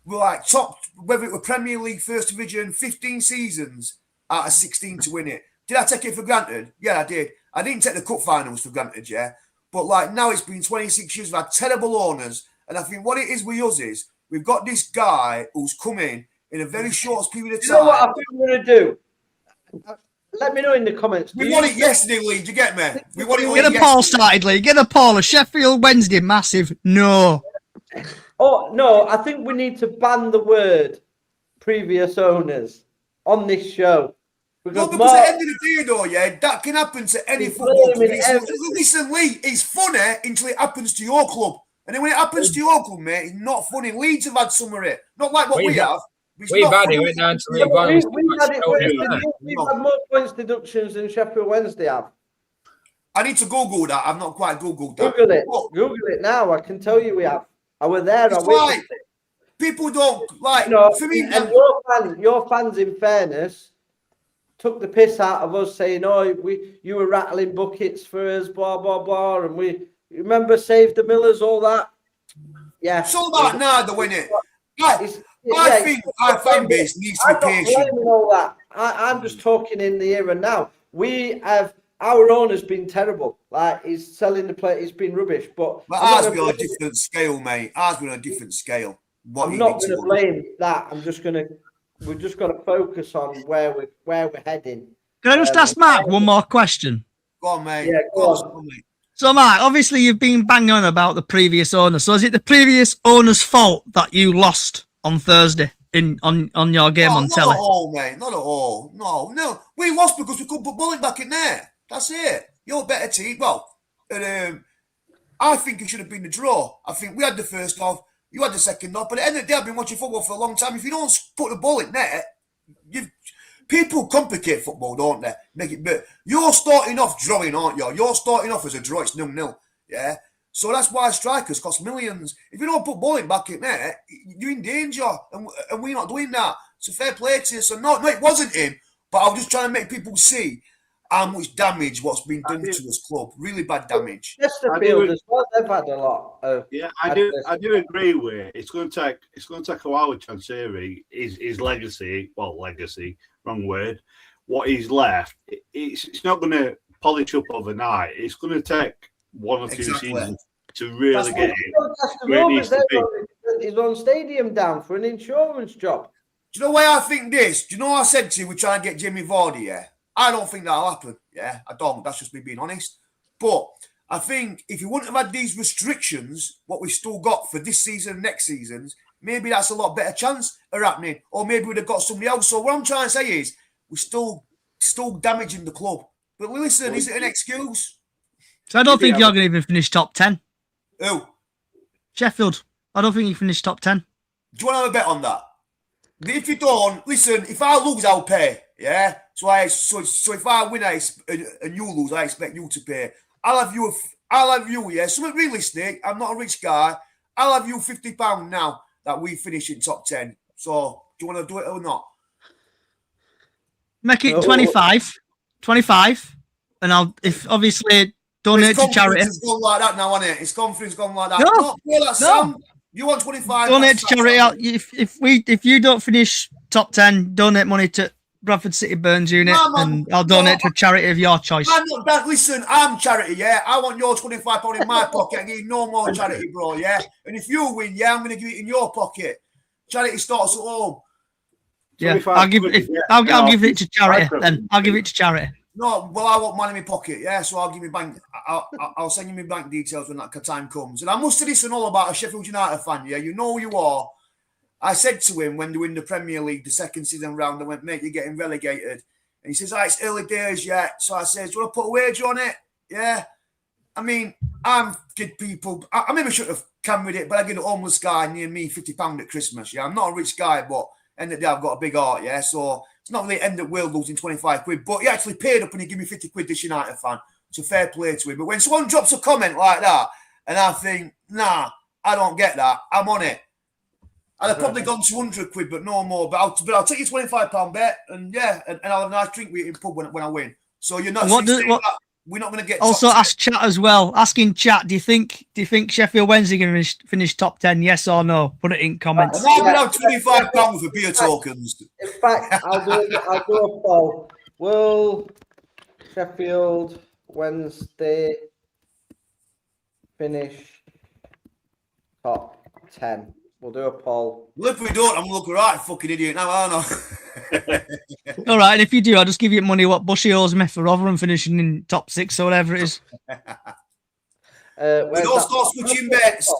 like top, whether it were Premier League, First Division, 15 seasons out of 16 to win it. Did I take it for granted? Yeah, I did. I didn't take the cup finals for granted, yeah. But like now, it's been 26 years. We've had terrible owners, and I think what it is with us is we've got this guy who's come in a very short period of time. You know what I think we're going to do? Let me know in the comments. We won it yesterday, Lee. Do you get me? We won it Get a poll started, Lee. Get a poll. A Sheffield Wednesday massive. No. Oh, no. I think we need to ban the word previous owners on this show. Because at the end of the day, though, yeah, that can happen to any football club. Listen, Lee, it's funny until it happens to your club. And then when it happens to your club, mate, it's not funny. Leeds have had some of it. Not like what we have. We've had it. Went down to League One. We've had more points deductions than Sheffield Wednesday have. I need to Google that. I've not quite Googled that. Google it. Google it now. I can tell you we have. I was there. It's like, people don't, like, for me... And your fans, in fairness, took the piss out of us saying, oh, you were rattling buckets for us, blah, blah, blah. And we remember Save the Millers, all that. Yeah. It's all about now, though, isn't it? I think our fan base needs to be patient. All that. I'm just talking in the here and now. Our owner's been terrible. Like, he's selling the play, it's been rubbish. But ours been on a different scale, mate. Ours been on a different scale. I'm not going to blame that. We've just got to focus on where we're heading. Can I just ask Mark one more question? Go on, mate. Yeah, go on. Mate. So, Mark, obviously you've been banging on about the previous owner. So, is it the previous owner's fault that you lost on Thursday on your game on telly? Not at all, mate. Not at all. No. We lost because we couldn't put bowling back in there. That's it. You're a better team. Well, I think it should have been the draw. I think we had the first half. You had the second half. But at the end of the day, I've been watching football for a long time. If you don't put the ball in there, people complicate football, don't they? Make it better. You're starting off drawing, aren't you? You're starting off as a draw. It's 0-0. Yeah. So that's why strikers cost millions. If you don't put bowling back in there, you're in danger. And we're not doing that. It's a fair play to you. So no, it wasn't him. But I was just trying to make people see how much damage what's been done to this club. Really bad damage. Chesterfield as well. They've had a lot of. Yeah, I do agree with it. It's going to take a while with Chansiri. His legacy, wrong word. What he's left, it's not going to polish up overnight. It's going to take 1 or 2 seasons to really get it where it needs to be. His own stadium down for an insurance job. Do you know why I think this? Do you know what I said to you? We're trying to get Jimmy Vardy, yeah? I don't think that'll happen. Yeah, I don't. That's just me being honest. But I think if you wouldn't have had these restrictions, what we've still got for this season and next seasons, maybe that's a lot better chance of happening. Or maybe we'd have got somebody else. So what I'm trying to say is we're still damaging the club. But listen, is it an excuse? So I don't think you're going to even finish top 10. Who? Sheffield. I don't think you finish top 10. Do you want to have a bet on that? If you don't, listen, if I lose, I'll pay. Yeah? So if I win and you lose, I expect you to pay. I'll have you, yeah. Something realistic. I'm not a rich guy. I'll have you £50 now that we finish in top 10. So do you want to do it or not? Make it 25. 25. And I'll obviously donate to charity. It's gone like that now, isn't it? It's confidence gone like that. No. Sam, you want 25? Donate to charity. If you don't finish top 10, donate money to Bradford City Burns Unit, and I'll donate to a charity of your choice. I'm not that. Listen, I'm charity, yeah. I want your £25 in my pocket. I need no more charity, bro, yeah. And if you win, yeah, I'm going to give it in your pocket. Charity starts at home. Yeah, I'll give it to charity. Then I'll give it to charity. No, well, I want money in my pocket, yeah. So I'll give you bank. I'll send you my bank details when that time comes. And I must have listen all about a Sheffield United fan, yeah. You know who you are. I said to him when they were in the Premier League, the second season round, I went, mate, you're getting relegated. And he says, it's early days yet. So I says, do you want to put a wager on it? Yeah. I mean, I'm good people. I maybe should have come with it, but I get a homeless guy near me £50 at Christmas. Yeah, I'm not a rich guy, but end of the day, I've got a big heart. Yeah. So it's not really the end of the world losing 25 quid, but he actually paid up and he gave me 50 quid, this United fan. So fair play to him. But when someone drops a comment like that, and I think, nah, I don't get that, I'm on it. I'd have probably gone 200 quid, but no more. But I'll take your £25 bet, and yeah, and I'll have a nice drink with you in pub when I win. So you're not. We're not going to get. Also, ask chat as well. Asking chat, do you think Sheffield Wednesday going to finish top 10? Yes or no? Put it in comments. I'm going to have £25 for beer tokens. In fact, I'll do a poll. Will Sheffield Wednesday finish top 10? We'll do a poll. Well, if we don't, I'm going to look a right fucking idiot now, aren't I? All right, and if you do, I'll just give you money what Bushy owes me for Rotherham finishing in top 6 or whatever it is. We don't start switching bets.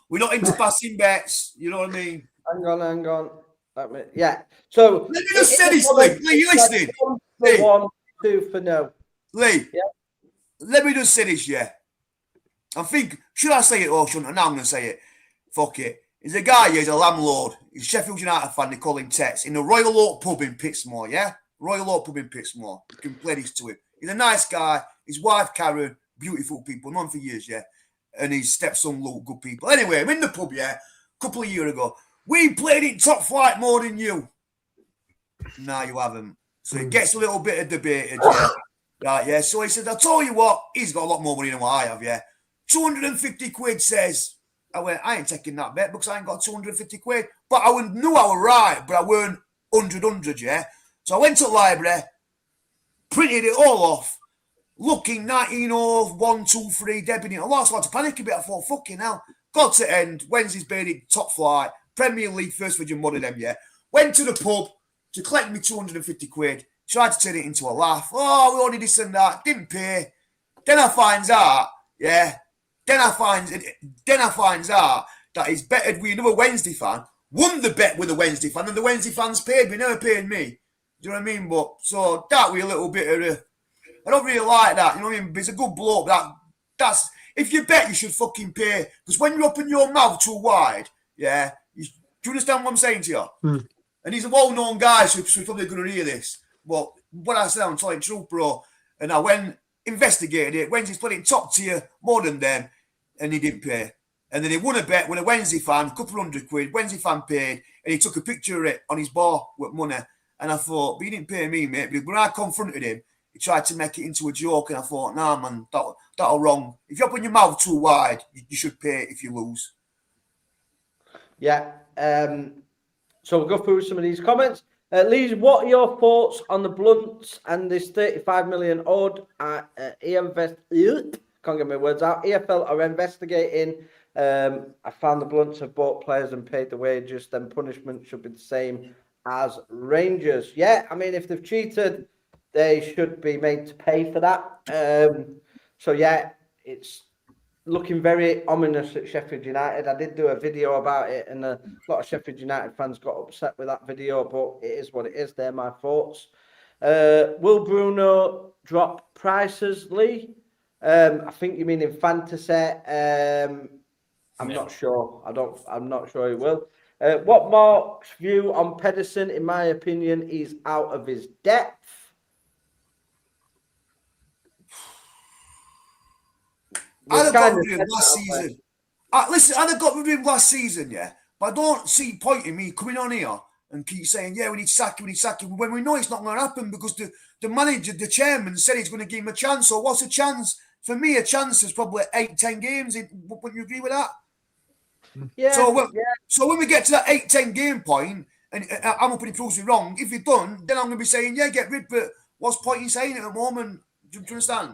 We're not into passing bets. You know what I mean? Hang on. Yeah. So let me just say this, Lee. Lee, you listening? Lee. 1, 2 for no. Lee. Yeah. Let me just say this, yeah. I think, should I say it or shouldn't I? Now I'm going to say it. Fuck it. He's a guy, he's a landlord. He's a Sheffield United fan, they call him Tets, in the Royal Oak pub in Pitsmoor, yeah? Royal Oak pub in Pitsmoor. You can play this to him. He's a nice guy. His wife, Karen, beautiful people, known for years, yeah? And his stepson, Luke, good people. Anyway, I'm in the pub, yeah? A couple of years ago. We played in top flight more than you. No, you haven't. So it gets a little bit of debated, yeah? Right, yeah? So he said, I'll tell you what, he's got a lot more money than what I have, yeah? 250 quid says... I went, I ain't taking that bet because I ain't got 250 quid. But I knew I was right, but I weren't 100, yeah? So I went to the library, printed it all off, looking 1901, 2, 3, debiting it. I lost a panic a bit. I thought, fucking hell. Got to end. Wednesday's been top flight. Premier League, first division, one of them, yeah? Went to the pub to collect me 250 quid. Tried to turn it into a laugh. Oh, we only this and that. Didn't pay. Then I finds out, yeah? Then I finds out that he's betted with another Wednesday fan, won the bet with a Wednesday fan, and the Wednesday fans paid me, never paid me. Do you know what I mean? But so that was a little bit of a. I don't really like that. You know what I mean? But he's a good bloke. That's if you bet, you should fucking pay. Because when you open your mouth too wide, yeah. Do you understand what I'm saying to you? And he's a well-known guy, so he's probably going to hear this. But what I said, I'm telling the truth, bro. And I went investigated it. Wednesday's playing top tier, more than them. And he didn't pay. And then he won a bet with a Wednesday fan, a couple £100. Wednesday fan paid, and he took a picture of it on his bar with money. And I thought, but he didn't pay me, mate. But when I confronted him, he tried to make it into a joke, and I thought, nah, man, that'll wrong. If you open your mouth too wide, you should pay if you lose. Yeah. So we'll go through some of these comments. Lee, what are your thoughts on the Blunts and this 35 million odd can't get my words out. EFL are investigating. I found the Blunts have bought players and paid the wages. Then punishment should be the same as Rangers. Yeah, I mean, if they've cheated, they should be made to pay for that. So yeah, it's looking very ominous at Sheffield United. I did do a video about it, and a lot of Sheffield United fans got upset with that video, but it is what it is. They're my thoughts. Will Bruno drop prices, Lee? I think you mean in fantasy. I'm not sure. I'm not sure he will. What Mark's view on Pedersen? In my opinion, he's out of his depth. I'd have got rid of him last season. Listen, I'd have got rid of him last season, yeah. But I don't see point in me coming on here and keep saying, yeah, we need to sack him, when we know it's not going to happen because the manager, the chairman said he's going to give him a chance. So what's a chance? For me, a chance is probably 8-10 games. Wouldn't you agree with that? Yeah. So when we get to that 8-10 game point, and I'm hoping he proves me wrong, if you're done, then I'm going to be saying, yeah, get rid. But what's point in saying it at the moment? Do you understand?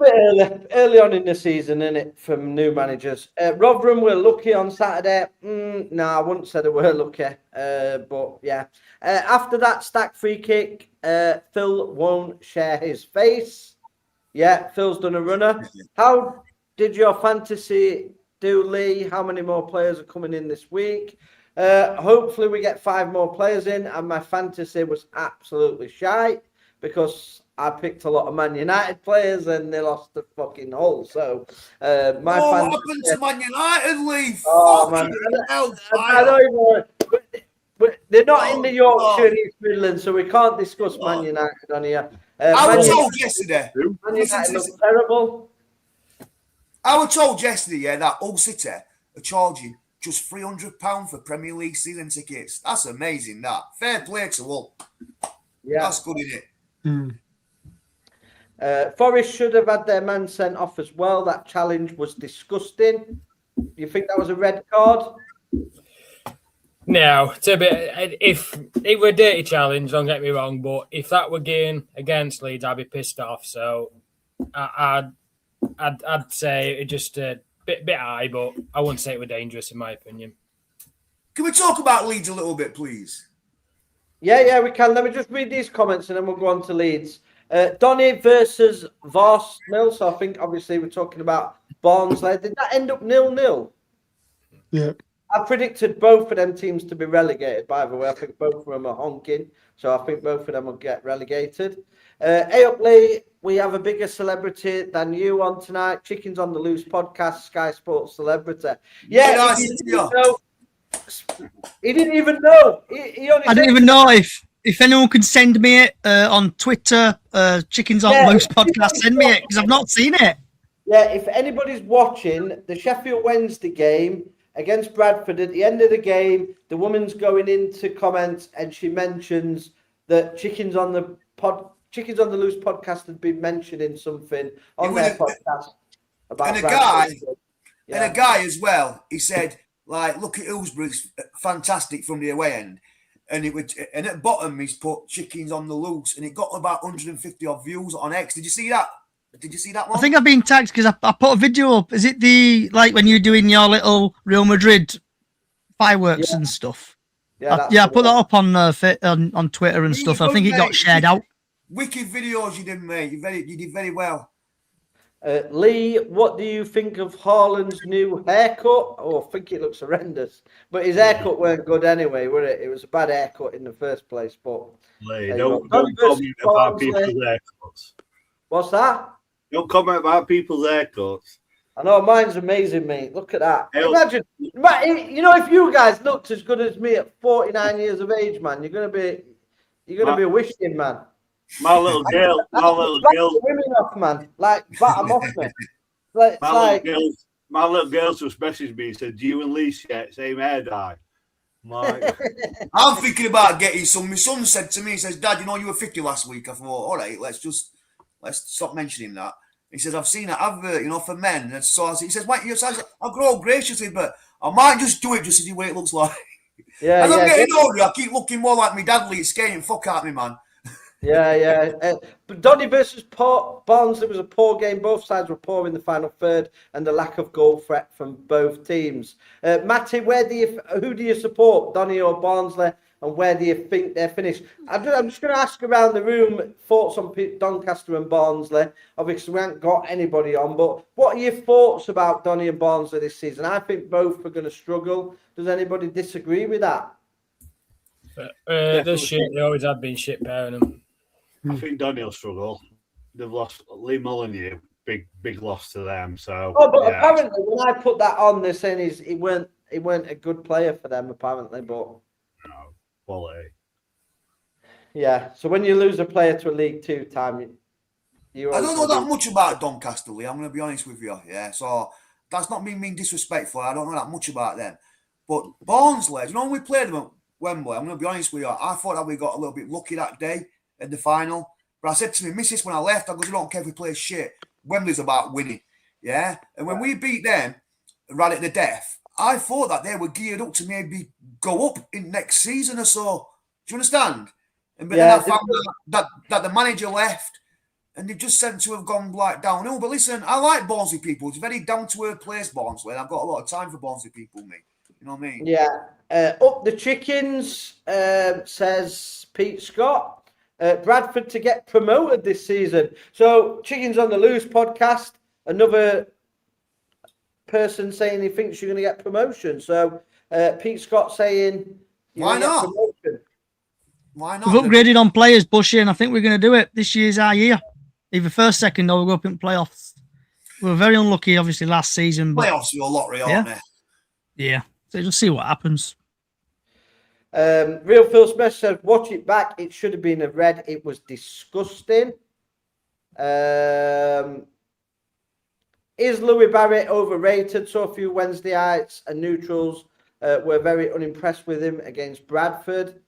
Early on in the season, isn't it, from new managers? Rotherham were lucky on Saturday. No, I wouldn't say they were lucky. But yeah. After that stack free kick, Phil won't share his face. Yeah, Phil's done a runner. How did your fantasy do, Lee? How many more players are coming in this week? Hopefully we get 5 more players in, and my fantasy was absolutely shite because I picked a lot of Man United players and they lost the fucking Hull. So what happened to Man United, Lee? Oh, man. I don't even. They're not in the Yorkshire and East Midlands, so we can't discuss Man United on here. I was Man told yesterday. Man United look terrible. I was told yesterday, yeah, that Hull City are charging just £300 for Premier League season tickets. That's amazing, that. Fair play to Hull. Yeah. That's good, isn't it? Forest should have had their man sent off as well. That challenge was disgusting. You think that was a red card? No, it's a bit. If it were a dirty challenge, don't get me wrong, but if that were game against Leeds, I'd be pissed off. So I'd say it just a bit high, but I wouldn't say it were dangerous in my opinion. Can we talk about Leeds a little bit, please? Yeah, we can. Let me just read these comments and then we'll go on to Leeds. Donny versus Vars Mill. So I think obviously we're talking about Barnsley. Did that end up 0-0? Yeah. I predicted both of them teams to be relegated, by the way. I think both of them are honking. So I think both of them will get relegated. Lee, we have a bigger celebrity than you on tonight. Chickens on the Loose podcast, Sky Sports celebrity. Yeah, he didn't even know. I didn't even know if anyone could send me it on Twitter, Chickens on the Loose podcast, send me it because I've not seen it. Yeah, if anybody's watching the Sheffield Wednesday game against Bradford, at the end of the game, the woman's going into comments and she mentions that Chickens on the Loose podcast had been mentioning something on their podcast about and a guy as well. He said, like, look at Hillsborough's fantastic from the away end. And at the bottom he's put Chickens on the Loose, and it got about 150 odd views on X. Did you see that? Did you see that one? I think I've been tagged because I put a video up. Is it like when you're doing your little Real Madrid fireworks and stuff? I put that up on Twitter and stuff. I think it got shared out. Wicked videos you did, mate. You did very well. Lee, what do you think of Haaland's new haircut? Oh, I think it looks horrendous. But his haircut weren't good anyway, was it? It was a bad haircut in the first place. But Lee, don't comment about people's haircuts. What's that? Don't comment about people's haircuts. I know, mine's amazing, mate. Look at that. Imagine, if you guys looked as good as me at 49 years of age, man, you're gonna be a wishing man. My little girl, women off, man. Like, bat them off me. My little girl just messaged me and said, "Do you and Lee share same hair dye?" I'm thinking about getting some. My son said to me, he says, "Dad, you were 50 last week." I thought, all right, let's stop mentioning that. He says, I've seen an advert, for men. And so he says, "Why your size?" I'll grow graciously, but I might just do it just to see what it looks like. As I'm getting older, I keep looking more like my dad. It's scaring fuck out of me, man. But Donny versus Barnsley was a poor game. Both sides were poor in the final third, and the lack of goal threat from both teams. Matty, who do you support, Donny or Barnsley, and where do you think they're finished? I'm just going to ask around the room thoughts on Doncaster and Barnsley. Obviously, we haven't got anybody on, but what are your thoughts about Donny and Barnsley this season? I think both are going to struggle. Does anybody disagree with that? They're shit. They always have been shit pairing them. I think Donny will struggle. They've lost Lee Molyneux, big loss to them. So, apparently when I put that on, they're saying he weren't a good player for them. Apparently, but quality. Yeah. So when you lose a player to a League Two time, I don't know that much about Doncaster, Lee. I'm going to be honest with you. Yeah. So that's not me being disrespectful. I don't know that much about them. But Barnsley, when we played them at Wembley, I'm going to be honest with you. I thought that we got a little bit lucky that day at the final. But I said to my missus when I left, I don't care if we play shit. Wembley's about winning. Yeah? And when we beat them right at the death, I thought that they were geared up to maybe go up in next season or so. Do you understand? But then I found that the manager left and they just seemed to have gone downhill. But listen, I like Barnsley people. It's a very down-to-earth place, Barnsley. And I've got a lot of time for Barnsley people, mate. You know what I mean? Yeah. Up the chickens, says Pete Scott. Bradford to get promoted this season. So, Chickens on the Loose podcast, another person saying he thinks you're going to get promotion. So, Pete Scott saying, why not? Why not? We've upgraded on players, Bushy, and I think we're going to do it. This year's our year. Either first, second, or we'll go up in playoffs. We were very unlucky, obviously, last season. But playoffs are a lottery, aren't they? Yeah. So, just see what happens. Real Phil Smith says, watch it back. It should have been a red. It was disgusting. Is Louis Barrett overrated? So few Wednesdayites and neutrals were very unimpressed with him against Bradford.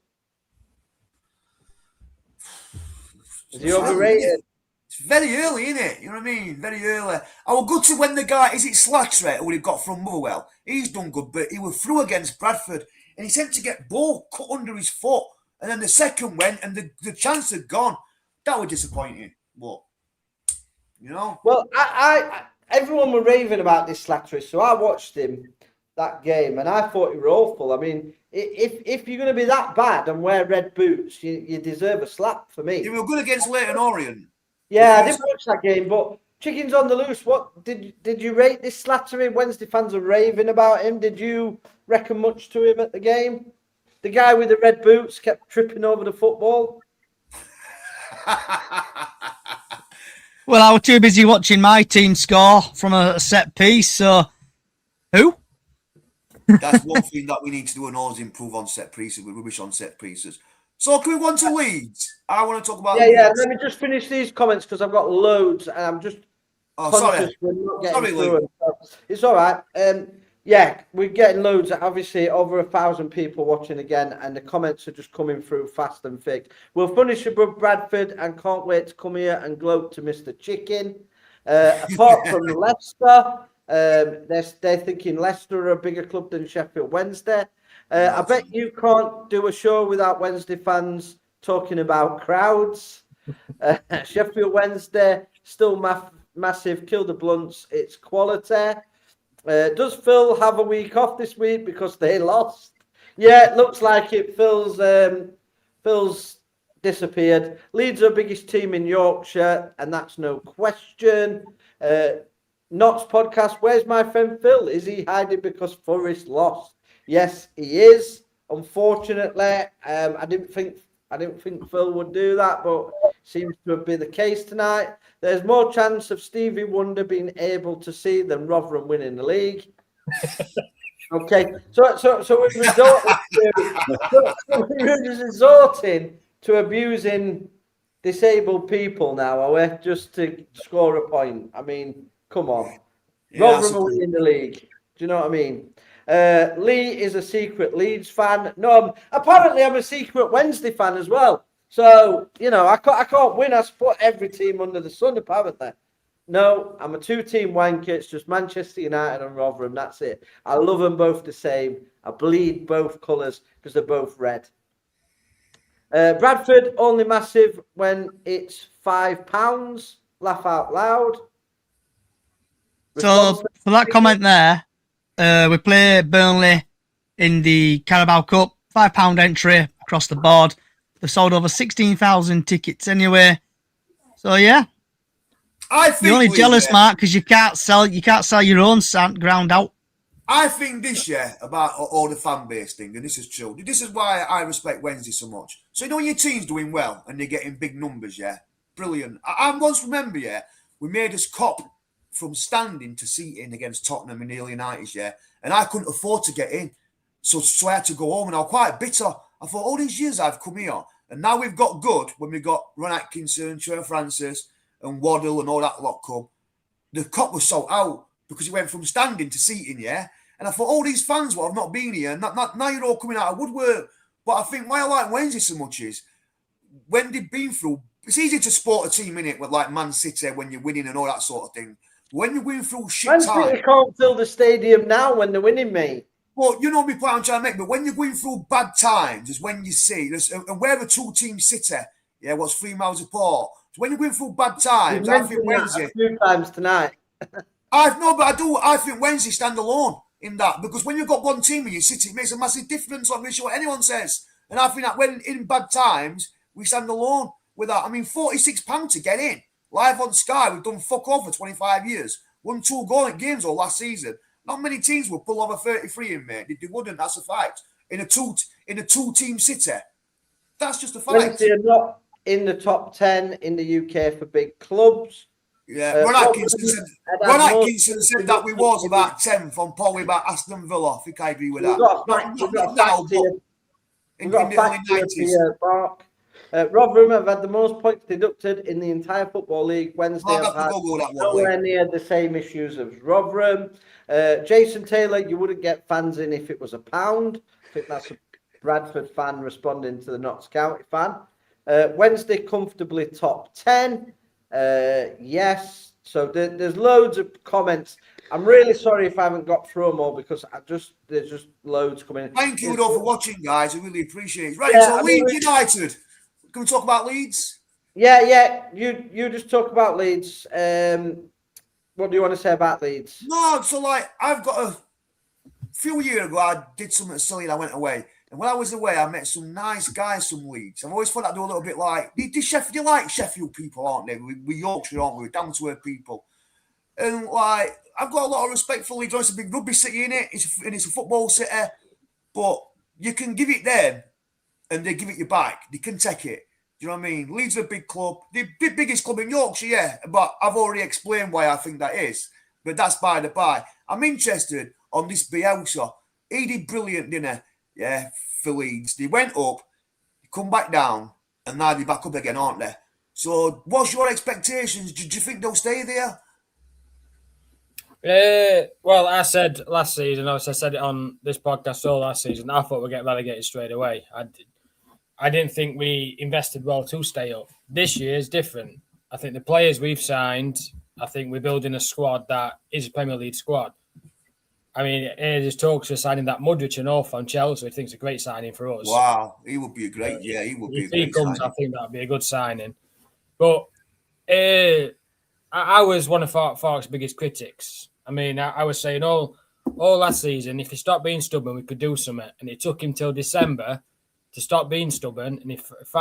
Is he overrated? It's very early, isn't it? You know what I mean? Very early. I will go to when the guy, is it Slattery, who he got from Motherwell? He's done good, but he was through against Bradford and he seemed to get ball cut under his foot. And then the second went and the chance had gone. That was disappointing. But, you know? Well, I everyone were raving about this Slattery, so I watched him that game and I thought he was awful. I mean, if you're going to be that bad and wear red boots, you deserve a slap for me. He was good against Leyton Orient. Yeah, I didn't watch that game, but chickens on the loose. What did you rate this Slattery? Wednesday fans are raving about him. Did you reckon much to him at the game? The guy with the red boots kept tripping over the football. Well, I was too busy watching my team score from a set piece. So, who? That's one thing that we need to do and always improve on set pieces. We're rubbish on set pieces. So can we go on to Leeds? I want to talk about Leeds. Yeah. Let me just finish these comments because I've got loads and I'm just conscious we're not getting through them. So it's all right. Yeah, we're getting loads. Obviously, over 1,000 people watching again, and the comments are just coming through fast and thick. We'll finish above Bradford and can't wait to come here and gloat to Mr. Chicken. Apart from Leicester, they're thinking Leicester are a bigger club than Sheffield Wednesday. I bet you can't do a show without Wednesday fans talking about crowds. Sheffield Wednesday, still massive. Kill the blunts. It's quality. Does Phil have a week off this week because they lost? Yeah, it looks like it. Phil's disappeared. Leeds are the biggest team in Yorkshire, and that's no question. Knott's podcast, where's my friend Phil? Is he hiding because Forest lost? Yes, he is. Unfortunately, I didn't think Phil would do that, but seems to have been the case tonight. There's more chance of Stevie Wonder being able to see than Rotherham winning the league. Okay, so we're resorting to abusing disabled people now, are we? Just to score a point. I mean, come on. Yeah, Rotherham are winning the league. Do you know what I mean? Lee is a secret Leeds fan. No, apparently I'm a secret Wednesday fan as well. So, you know, I can't win. I support every team under the sun, apparently. No, I'm a two-team wanker. It's just Manchester United and Rotherham. That's it. I love them both the same. I bleed both colours because they're both red. Bradford, only massive when it's £5. Laugh out loud. So, for that comment there, we play Burnley in the Carabao Cup. £5 entry across the board. They've sold over 16,000 tickets anyway. So yeah, I think you're only jealous, Mark, because you can't sell your own ground out. I think this year about all the fan base thing, and this is true. This is why I respect Wednesday so much. So you know when your team's doing well and they're getting big numbers, yeah, brilliant. I once remember, yeah, we made us cop from standing to seating against Tottenham in the early 90s, yeah, and I couldn't afford to get in, so I had to go home, and I was quite bitter. I thought, all these years I've come here, and now we've got good, when we got Ron Atkinson, Trey Francis, and Waddle, and all that lot come, the cop was sold out, because he went from standing to seating, yeah, and I thought, all these fans what have not been here, now you're all coming out of woodwork. But I think why I like Wednesday so much is, when they've been through, it's easy to support a team, innit, with like Man City, when you're winning and all that sort of thing. When you're going through shit Man time... City can't fill the stadium now when they're winning, mate. Well, you know me point I'm trying to make, but when you're going through bad times is when you see, and where the two teams sit, yeah, what's 3 miles apart. So when you're going through bad times, I think Wednesday... a few times tonight. I think Wednesday stand alone in that, because when you've got one team in your city, it makes a massive difference. I'm not sure what anyone says. And I think that when in bad times, we stand alone with that. I mean, £46 to get in. Live on Sky, we've done fuck all for 25 years. Won 2 goal games all last season. Not many teams will pull over 33 in, mate. They wouldn't. That's a fact. In a two-team city, that's just a fact. Wednesday are not in the top 10 in the UK for big clubs. Yeah, Ron Atkinson said that we was about 10th on par with about Aston Villa. I think I agree with that. We've got a fact here for you, Mark. Rotherham have had the most points deducted in the entire Football League. Wednesday have had nowhere near the same issues as Rotherham. Jason Taylor, you wouldn't get fans in if it was £1. I think that's a Bradford fan responding to the Notts County fan. Wednesday comfortably top 10. Yes. So there's loads of comments. I'm really sorry if I haven't got through them all because there's just loads coming in. Thank you all for watching, guys. I really appreciate it. Right, yeah, so Leeds United. Can we talk about Leeds? Yeah. You just talk about Leeds. What do you want to say about Leeds? No, so like I've got a few years ago, I did something silly and I went away. And when I was away, I met some nice guys from Leeds. I've always thought I'd do a little bit like you like Sheffield people, aren't they? We Yorkshire, aren't we? We're down to earth people. And like I've got a lot of respect for Leeds. It's a big rugby city in it, it's a football city. But you can give it them, and they give it you back. They can take it. Do you know what I mean? Leeds are a big club, the biggest club in Yorkshire, yeah. But I've already explained why I think that is. But that's by the by. I'm interested on this Bielsa. He did brilliant, didn't he? Yeah, for Leeds. They went up, come back down, and now they're back up again, aren't they? So, what's your expectations? Do you think they'll stay there? Well, I said last season, I said it on this podcast all last season, I thought we'd get relegated straight away. I didn't think we invested well to stay up. This year is different. I think the players we've signed, I think we're building a squad that is a Premier League squad. I mean, there's talks of signing that Mudrich and off on Chelsea. I think it's a great signing for us. Wow, he would be a great, he would be a great signing. I think that'd be a good signing. But I was one of Falk's biggest critics. I mean, I was saying all last season, if he stopped being stubborn, we could do something. And it took him till December to stop being stubborn and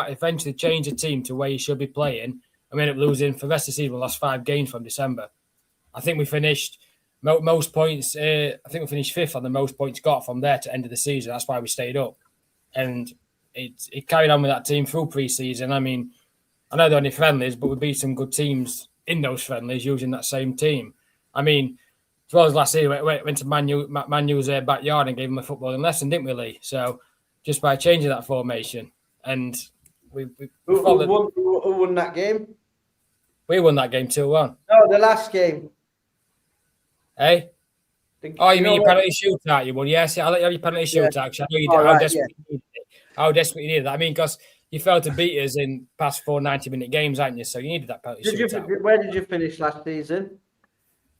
eventually change the team to where he should be playing. And we ended up losing for the rest of the season. We lost 5 games from December. I think we finished most points. I think we finished 5th on the most points got from there to end of the season. That's why we stayed up. And it carried on with that team through pre-season. I mean, I know they're only friendlies, but we beat some good teams in those friendlies using that same team. I mean, as well as last year, we went to Man U's backyard and gave them a footballing lesson, didn't we, Lee? So just by changing that formation, and we who won that game? We won that game 2-1. No, the last game. Hey? Oh, you mean your penalty shootout? You won? Yes, I'll let you have your penalty shootout. I know you did. How desperately you needed that. I mean, because you failed to beat us in past 4 90-minute games, hadn't you? So you needed that penalty shootout. Where did you finish last season?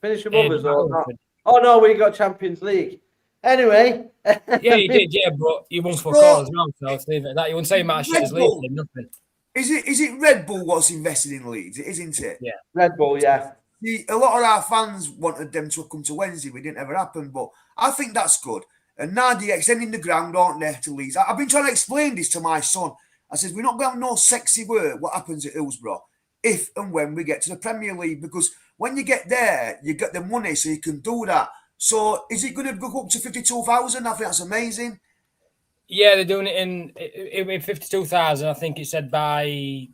Finish with others or not? Oh, no, we got Champions League. Anyway. Yeah, you did, yeah, but you won for call as well. So leave it at that. You wouldn't say Matt Shitter's Leeds, nothing. Is it Red Bull what's invested in Leeds? It isn't it? Yeah. Red Bull, yeah. See, a lot of our fans wanted them to come to Wednesday. It didn't ever happen, but I think that's good. And now they're extending the ground, aren't they, to Leeds? I've been trying to explain this to my son. I said, we're not going to have no sexy word what happens at Hillsborough if and when we get to the Premier League, because when you get there, you get the money so you can do that. So is it going to go up to 52,000? I think that's amazing. Yeah, they're doing it in 52,000. I think it said by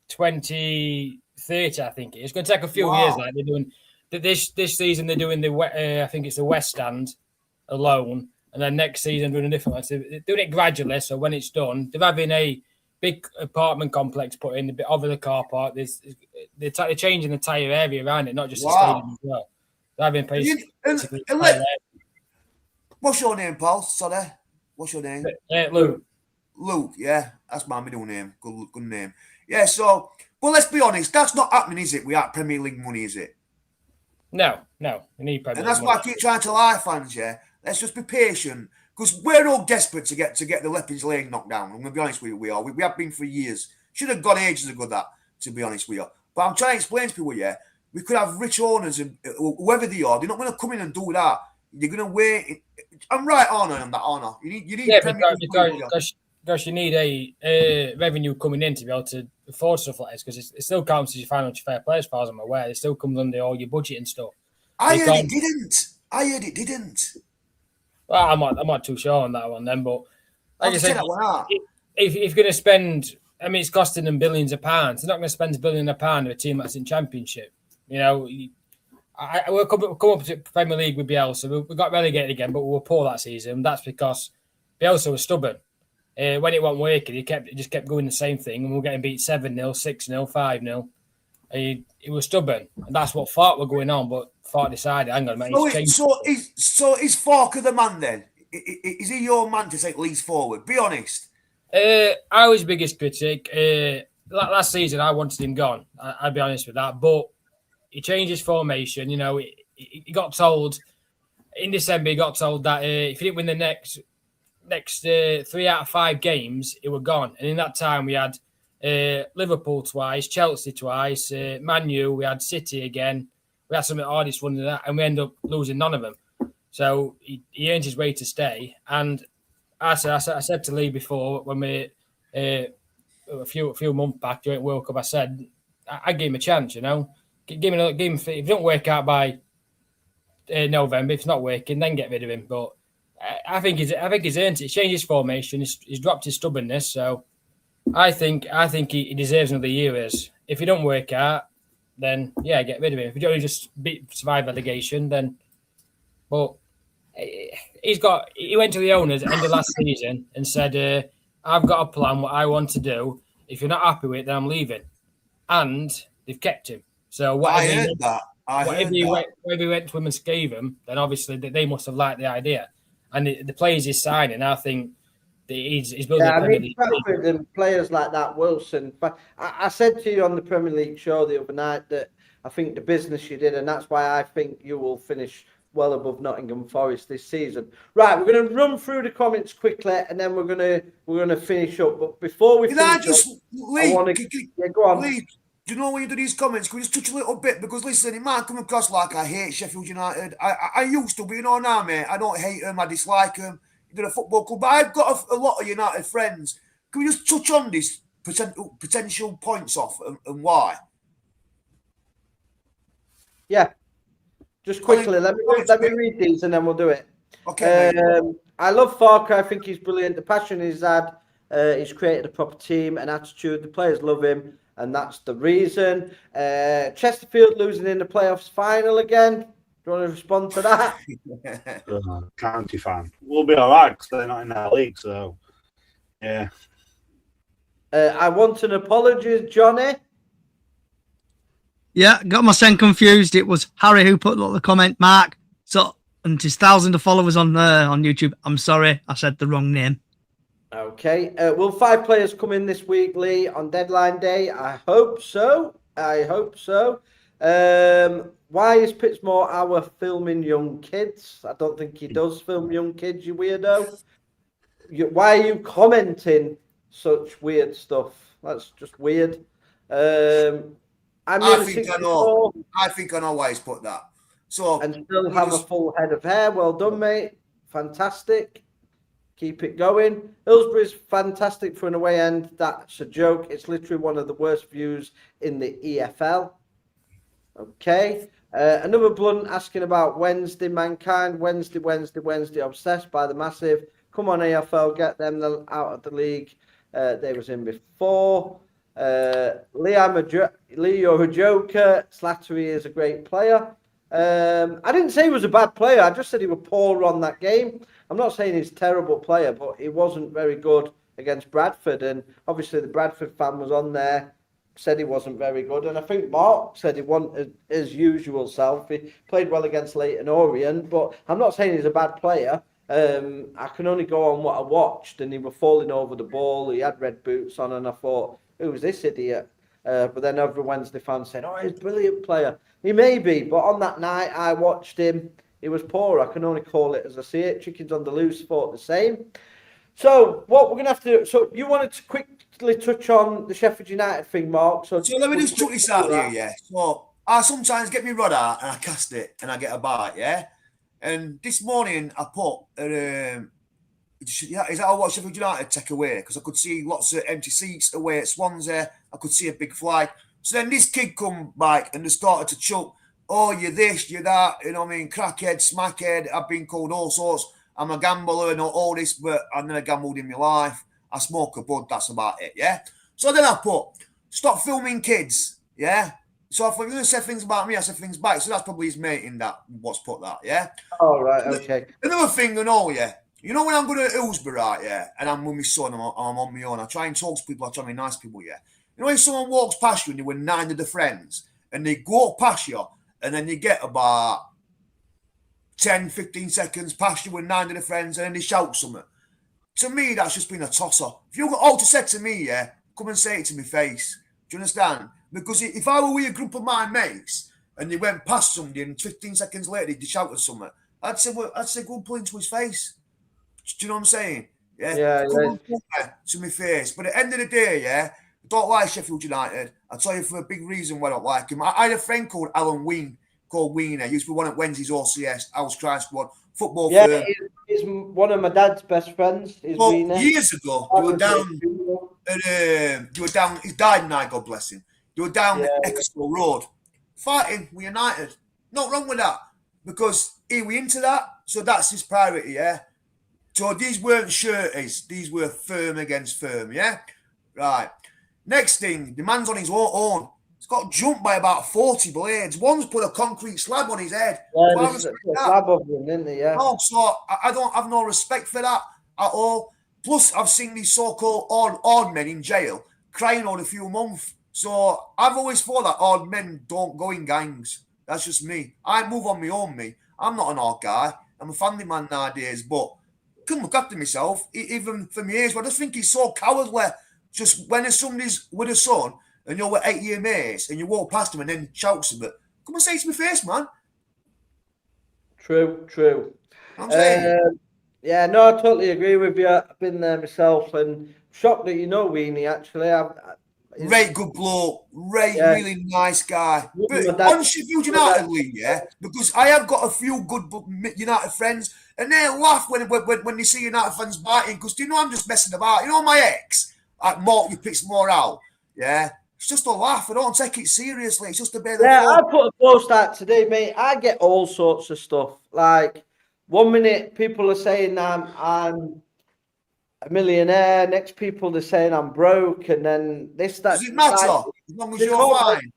2030. I think it's going to take a few years. Like they're doing this season, they're doing I think it's the West Stand alone, and then next season doing a different one. So they're doing it gradually. So when it's done, they're having a big apartment complex put in a bit over the car park. They're changing the entire area around it, not just the stadium as well. They're having what's your name, Paul? Sorry. What's your name? Luke. Luke, yeah. That's my middle name. Good name. Yeah, so, well, let's be honest. That's not happening, is it? We have Premier League money, is it? No. We need Premier League money. And that's why I keep trying to lie, fans, yeah? Let's just be patient. Because we're all desperate to get the Leppings Lane knocked down. I'm going to be honest with you, we are. We have been for years. Should have gone ages ago, that, to be honest with you. But I'm trying to explain to people, yeah, we could have rich owners and whoever they are. They're not going to come in and do that. You're going to wait. I'm right on that, aren't I? You need because you need a revenue coming in to be able to afford stuff like this, because it still counts as your financial fair play as far as I'm aware. It still comes under all your budget and stuff. I heard it didn't. Well, I'm not too sure on that one then, but like I said, if you're going to spend, I mean, it's costing them billions of pounds. They're not going to spend £1 billion with a team that's in Championship. You know, we'll come up to Premier League with Bielsa. We got relegated again, but we were poor that season. That's because Bielsa was stubborn. when it wasn't working, he just kept going the same thing, and we were getting beat 7-0, 6-0, 5-0. He was stubborn, and that's what thought were going on. But thought decided, hang on, mate, so is Falker the man then? Is he your man to take Leeds forward? Be honest. I was biggest critic. Last season, I wanted him gone. I'll be honest with that. But he changed his formation. You know, he got told in December. He got told that if he didn't win the next 3 out of 5 games, it were gone. And in that time, we had Liverpool twice, Chelsea twice, Man U. We had City again. We had some artists running that, and we ended up losing none of them. So he earned his way to stay. And I said to Lee before when we a few months back during World Cup, I said I gave him a chance. You know, give him if it don't work out by November, if it's not working, then get rid of him. But I think he's earned it. He's changed his formation. He's dropped his stubbornness. So I think he deserves another year. If he don't work out, then yeah, get rid of him. If he don't just survive relegation, then but. He went to the owners at the end of last season and said, I've got a plan, what I want to do. If you're not happy with it, then I'm leaving. And they've kept him. So I heard that. Whatever he went to him and gave him, then obviously they must have liked the idea. And the players he's signing, I think he's building a Premier League. Bradford and players like that, Wilson. I said to you on the Premier League show the other night that I think the business you did, and that's why I think you will finish well above Nottingham Forest this season. Right, we're going to run through the comments quickly, and then we're going to finish up. But before we I want to go on. Lee, do you know when you do these comments? Can we just touch a little bit? Because listen, it might come across like I hate Sheffield United. I used to, but you know now, mate, I don't hate them. I dislike them. They're a football club, but I've got a lot of United friends. Can we just touch on these potential points off and why? Yeah. Just quickly, let me read these and then we'll do it. Okay. I love Farker. I think he's brilliant. The passion he's had, he's created a proper team and attitude. The players love him, and that's the reason. Chesterfield losing in the playoffs final again. Do you want to respond to that? County fan. We'll be all right because they're not in our league, so yeah. I want an apology, Johnny. Yeah, got myself confused. It was Harry who put the comment, Mark. So, and his thousands of followers on YouTube. I'm sorry, I said the wrong name. Okay. Will 5 players come in this week, Lee, on deadline day? I hope so. Why is Pittsmore our filming young kids? I don't think he does film young kids, you weirdo. Why are you commenting such weird stuff? That's just weird. I think I know why he's put that. So and still have a full head of hair. Well done, mate. Fantastic. Keep it going. Hillsborough's fantastic for an away end. That's a joke. It's literally one of the worst views in the EFL. Okay. Another blunt asking about Wednesday, Mankind. Wednesday, obsessed by the massive. Come on, EFL, get them out of the league. They was in before. Lee, you're a joker. Slattery is a great player. I didn't say he was a bad player. I just said he was poor on that game. I'm not saying he's a terrible player, but he wasn't very good against Bradford. And obviously the Bradford fan was on there, said he wasn't very good. And I think Mark said he wasn't his usual self. He played well against Leyton Orient, but I'm not saying he's a bad player. I can only go on what I watched, and he was falling over the ball. He had red boots on, and I thought, who's this idiot? But then every Wednesday fan said, oh, he's a brilliant player. He may be, but on that night I watched him. He was poor. I can only call it as I see it. Chickens on the loose thought the same. So what we're going to have to do, so you wanted to quickly touch on the Sheffield United thing, Mark. So let me just chuck this out here, yeah. So I sometimes get my rod out and I cast it and I get a bite, yeah. And this morning I put, is that what Sheffield United take away? Because I could see lots of empty seats away at Swansea. I could see a big flag. So then this kid come back and they started to chuck, oh, you're this, you're that, you know what I mean, crackhead, smackhead, I've been called all sorts. I'm a gambler and all this, but I've never gambled in my life. I smoke a bud, that's about it, yeah? So then I put, stop filming kids, yeah? So if I'm going to say things about me, I say things back. So that's probably his mate in that, what's put that, yeah? Oh, right, okay. Another thing and all, yeah? You know when I'm going to Hillsborough, right, yeah, and I'm with my son, I'm on my own, I try and talk to people, I try to be nice people, yeah. You know when someone walks past you and you're with 9 of the friends, and they go past you, and then you get about 10, 15 seconds past you with 9 of the friends, and then they shout something. To me, that's just been a tosser. If you've got all to say to me, yeah, come and say it to my face. Do you understand? Because if I were with a group of my mates, and they went past somebody, and 15 seconds later they shouted something, I'd say, go and pull into his face. Do you know what I'm saying? Yeah. To my face. But at the end of the day, yeah, I don't like Sheffield United. I'll tell you for a big reason why I don't like him. I had a friend called Alan Ween, called Weener. He used to be one at Wednesday's OCS, House Crime Squad, football firm. He's one of my dad's best friends. Well, years ago, you were down. He died now, God bless him. You were down at Eccleston Road, fighting with United. Not wrong with that, because he was into that, so that's his priority, yeah? So these weren't shirties, these were firm against firm, yeah? Right. Next thing, the man's on his own. He's got jumped by about 40 blades. One's put a concrete slab on his head. Yeah, there's a slab of him, isn't there? Yeah. No, so I don't have no respect for that at all. Plus, I've seen these so-called odd men in jail crying on a few months. So I've always thought that odd men don't go in gangs. That's just me. I move on my own, me. I'm not an odd guy. I'm a family man nowadays, but I can look after myself, even for my age. But I just think he's so cowardly. Just when somebody's with a son and you're with 8-year mates and you walk past him and then shouts a bit, come and say it to my face, man. True. I'm saying. Yeah, no, I totally agree with you. I've been there myself, and shocked that you know Weenie, actually. Great good bloke, really nice guy. But on Sheffield United league, yeah, because I have got a few good United friends, and they laugh when they see United fans biting, because you know I'm just messing about. You know my ex, like Mark, you pitch more out, yeah. It's just a laugh. I don't take it seriously. It's just a bit of I put a post out today, mate. I get all sorts of stuff. Like 1 minute, people are saying I'm a millionaire. Next, people they're saying I'm broke, and then this that. Does it matter? As long as you're fine.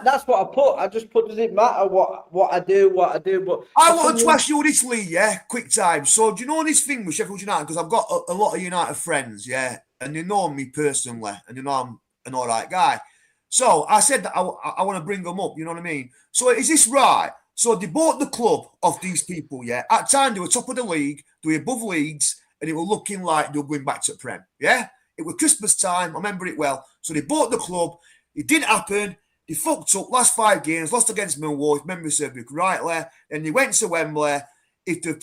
That's what I put. I just put. Does it matter what I do? But I wanted to ask you this, Lee. Yeah, quick time. So do you know this thing with Sheffield United? Because I've got a lot of United friends, yeah, and they know me personally, and they know I'm an all right guy. So I said that I want to bring them up. You know what I mean? So is this right? So they bought the club of these people, yeah. At the time they were top of the league, they were above Leeds, and it was looking like they were going back to Prem, yeah. It was Christmas time. I remember it well. So they bought the club. It didn't happen. They fucked up. Last 5 games, lost against Millwall, if memory serves me rightly. And they went to Wembley. If there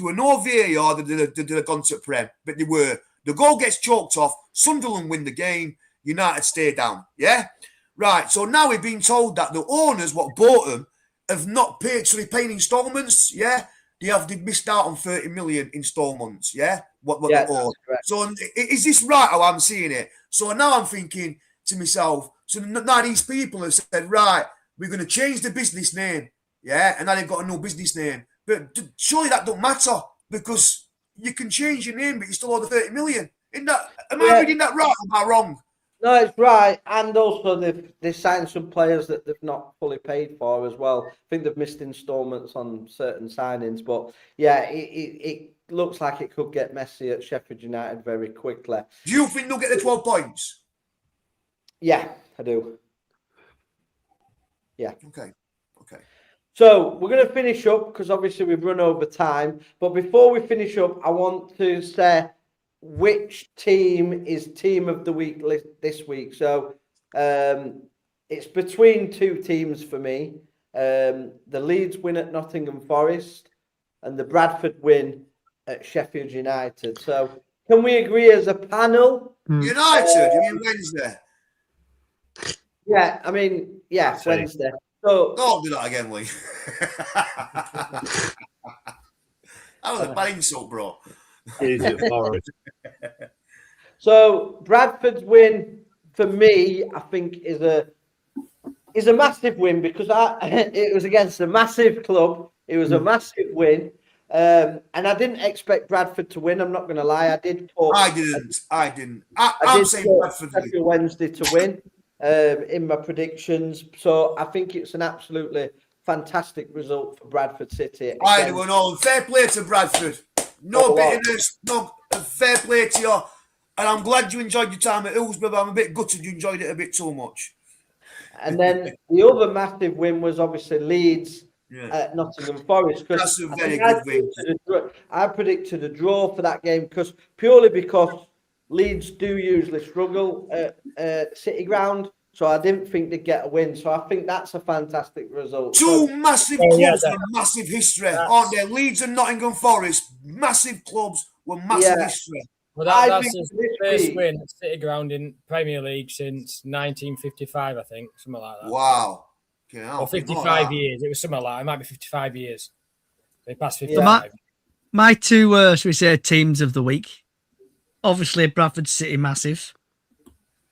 were no VAR, they'd have gone to Prem. But they were. The goal gets choked off. Sunderland win the game. United stay down. Yeah? Right. So now we've been told that the owners, what bought them, have not paid, so they're paying instalments. Yeah? They've missed out on 30 million instalments. Yeah? What they own. So is this right how I'm seeing it? So now I'm thinking to myself, so now these people have said, right, we're going to change the business name. Yeah? And now they've got a new business name. But surely that don't matter, because you can change your name, but you still owe the 30 million. Am I reading that right or am I wrong? No, it's right. And also they've signed some players that they've not fully paid for as well. I think they've missed instalments on certain signings. But yeah, it looks like it could get messy at Sheffield United very quickly. Do you think they'll get the 12 points? Yeah, I do. Yeah. Okay. So we're going to finish up because obviously we've run over time. But before we finish up, I want to say which team is team of the week this week. So it's between two teams for me. The Leeds win at Nottingham Forest and the Bradford win at Sheffield United. So can we agree as a panel? United, you mean Wednesday? Yeah, I mean, yeah, Wednesday. So don't do that again, Lee. That was a bad insult, bro. So Bradford's win for me, I think, is a massive win because it was against a massive club. It was a massive win, and I didn't expect Bradford to win. I'm not going to lie. I didn't. I didn't. I'm saying Bradford Sheffield Wednesday to win in my predictions. So I think it's an absolutely fantastic result for Bradford City. I do know. Fair play to Bradford. No bitterness, no fair play to you. And I'm glad you enjoyed your time at Hillsborough, but I'm a bit gutted you enjoyed it a bit too much. And then the other massive win was obviously Leeds at Nottingham Forest. That's a very good win. I predicted a draw for that game purely because Leeds do usually struggle at City Ground. So I didn't think they'd get a win. So I think that's a fantastic result. Two massive clubs with massive history, aren't they? Leeds and Nottingham Forest, massive clubs with massive history. Well, that's his first win at City Ground in Premier League since 1955, I think, something like that. Wow. Or 55 years. It was something like that. It might be 55 years. They passed 55. My two, should we say, teams of the week. Obviously, Bradford City, massive.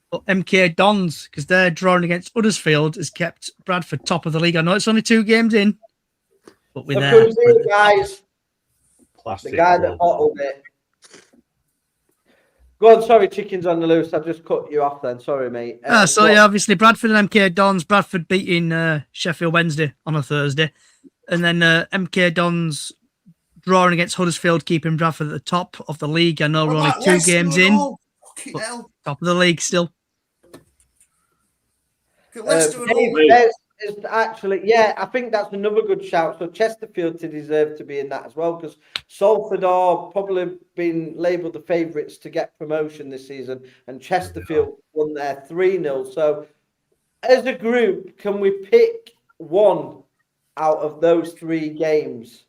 But MK Dons, because they're drawing against Huddersfield, has kept Bradford top of the league. I know it's only 2 games in, but we're there. Guys. Plastic the guy that bottled it. Go on, sorry, chickens on the loose. I've just cut you off then. Sorry, mate. Obviously, Bradford and MK Dons. Bradford beating Sheffield Wednesday on a Thursday. And then MK Dons drawing against Huddersfield, keeping Bradford at the top of the league. I know we're only 2 games in. Top of the league still. Actually, I think that's another good shout. So Chesterfield to deserve to be in that as well, because Salford are probably been labelled the favourites to get promotion this season, and Chesterfield won there 3-0. So as a group, can we pick one out of those 3 games?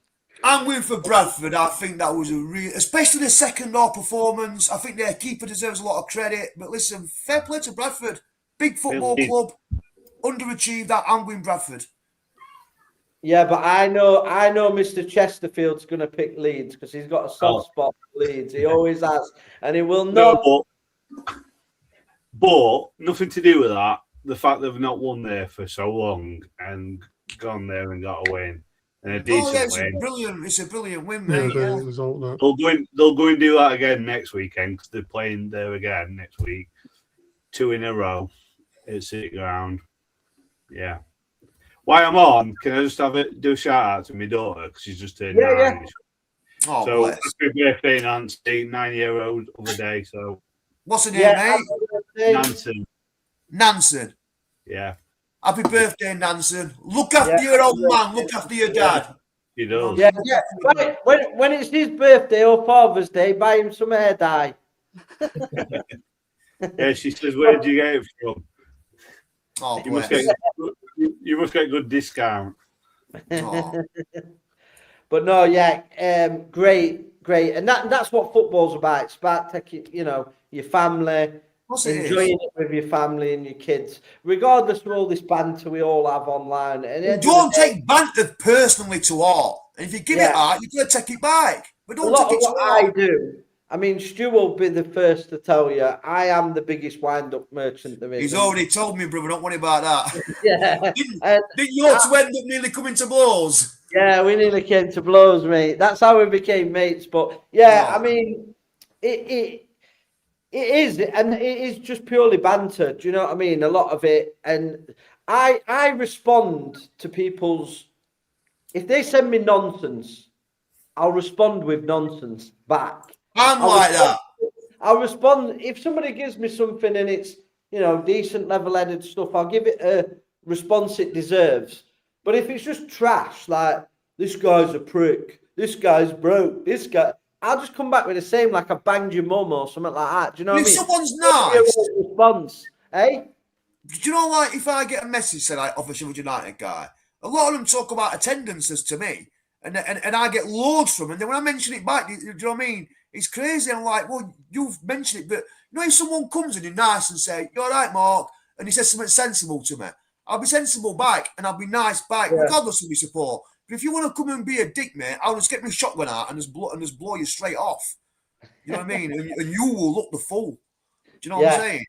I'm with for Bradford. I think that was a real, especially the second half performance. I think their keeper deserves a lot of credit. But listen, fair play to Bradford. Big football club. Underachieved that. I'm with Bradford. Yeah, but I know Mr. Chesterfield's going to pick Leeds because he's got a soft spot for Leeds. He always has. And he will not. No, but nothing to do with that. The fact they've not won there for so long and gone there and got a win. And a decent win. It's a brilliant win, mate. Result, that. They'll go and do that again next weekend because they're playing there again next week. 2 in a row at City Ground. Yeah. While I'm on, can I just do a shout out to my daughter because she's just turned 9. Yeah. Oh, so happy birthday, Nancy, 9-year-old other day. So what's her name, mate? Nancy. Yeah. Happy birthday, Nansen. Look after your old man. Look after your dad. He does. Yeah. When it's his birthday or Father's Day, buy him some hair dye. Yeah, she says, where did you get it from? Oh, you must get good discount. Oh. But no, great. And that's what football's about. It's about taking, your family, enjoying it with your family and your kids, regardless of all this banter we all have online. And don't take banter personally to heart. And if you give it heart, you've got to take it back. But don't take it to heart. I do. I mean, Stu will be the first to tell you, I am the biggest wind-up merchant there is. He's already told me, brother, don't worry about that. Yeah. Didn't you end up nearly coming to blows? Yeah, we nearly came to blows, mate. That's how we became mates. But, I mean, it is, and it is just purely banter. Do you know what I mean? A lot of it. And I respond to people's... If they send me nonsense, I'll respond with nonsense back. I'll respond if somebody gives me something and it's decent level-headed stuff. I'll give it a response it deserves. But if it's just trash, like this guy's a prick, this guy's broke, this guy, I'll just come back with the same, like I banged your mum or something like that. Do you know what I mean? Someone's nice. Response, eh? Do you know, like if I get a message said off a Sheffield United guy, a lot of them talk about attendances to me, and I get loads from them. And then when I mention it back, do you know what I mean? It's crazy. I'm like, well, you've mentioned it, but if someone comes in and nice and say, "You're right, Mark," and he says something sensible to me, I'll be sensible back and I'll be nice back, regardless of my support. But if you want to come and be a dick, mate, I'll just get my shotgun out and just blow you straight off. You know what I mean? And you will look the fool. Do you know what I'm saying?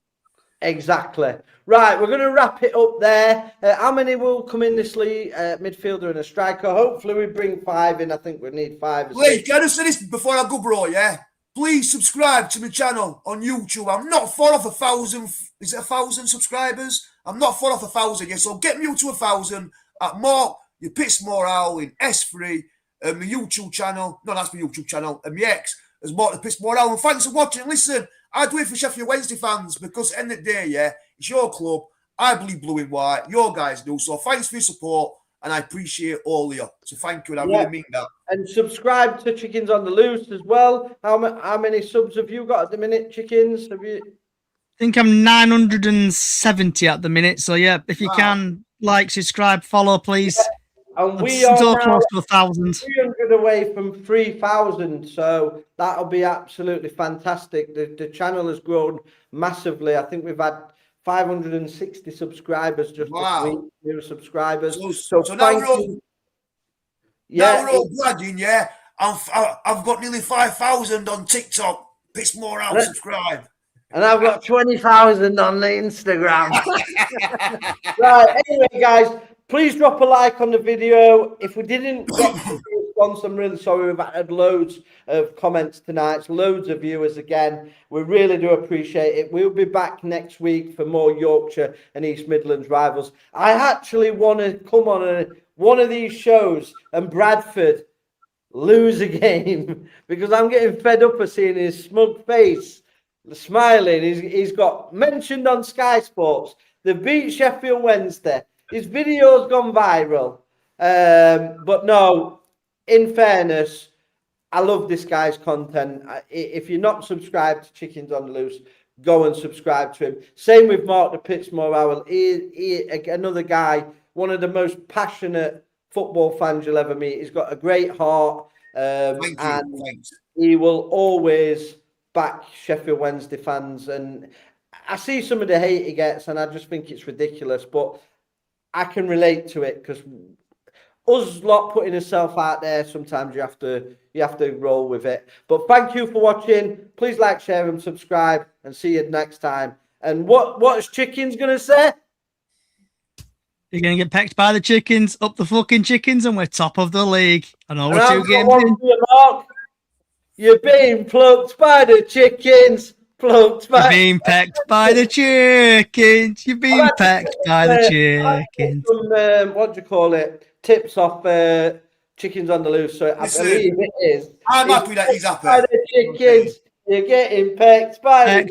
Exactly. Right, we're going to wrap it up there. How many will come in this league? Midfielder and a striker. Hopefully we bring 5 in. I think we need 5. Wait, can I say this before I go, bro, yeah? Please subscribe to my channel on YouTube. I'm not far off 1,000. Is it 1,000 subscribers? I'm not far off 1,000 yet. So get me up to 1,000 at Mark, your Pitts Morale in S3. my YouTube channel. No, that's my YouTube channel. And my ex has bought the piss more out. And thanks for watching. Listen, I do it for Sheffield Wednesday fans because at the end of the day, yeah, it's your club. I believe blue and white. Your guys do. So thanks for your support. And I appreciate all of you. So thank you. And I really mean that. And subscribe to Chickens on the Loose as well. How many subs have you got at the minute, Chickens? Have you? I think I'm 970 at the minute. So yeah, if you can like, subscribe, follow, please. And we are so now close to 1,000. 300 away from 3,000. So that'll be absolutely fantastic. The channel has grown massively. I think we've had 560 subscribers just this week. New subscribers. So now we're all, now we're all bragging, yeah. I've got nearly 5,000 on TikTok. Piss more out, subscribe. And I've got 20,000 on the Instagram. Right, anyway, guys, please drop a like on the video. If we didn't get a response, I'm really sorry. We've had loads of comments tonight, loads of viewers again. We really do appreciate it. We'll be back next week for more Yorkshire and East Midlands rivals. I actually want to come on one of these shows and Bradford lose a game because I'm getting fed up of seeing his smug face. Smiling, he's got mentioned on Sky Sports. They beat Sheffield Wednesday. His video's gone viral. But no, in fairness, I love this guy's content. If you're not subscribed to Chickens on the Loose, go and subscribe to him. Same with Mark the Pitsmore Owl. He another guy, one of the most passionate football fans you'll ever meet. He's got a great heart. And he will always back Sheffield Wednesday fans, and I see some of the hate he gets and I just think it's ridiculous, but I can relate to it because us lot putting yourself out there, sometimes you have to roll with it. But thank you for watching. Please like, share and subscribe, and see you next time. And what's Chickens gonna say? You're gonna get pecked by the Chickens, up the fucking Chickens, and we're top of the league. I know we're 2 games in. You're being plucked by the Chickens. You're being pecked by the Chickens. You're being pecked by the Chickens. Some, what do you call it? Tips off Chickens on the Loose. So I believe it is. I'm happy that he's happy. By the Chickens. You're getting pecked by the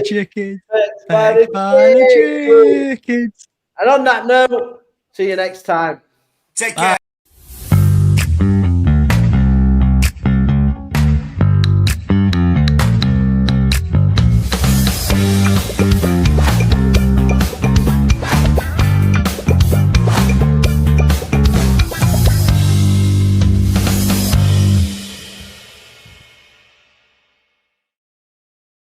Chickens. Pecked by the Chickens. And on that note, see you next time. Take care.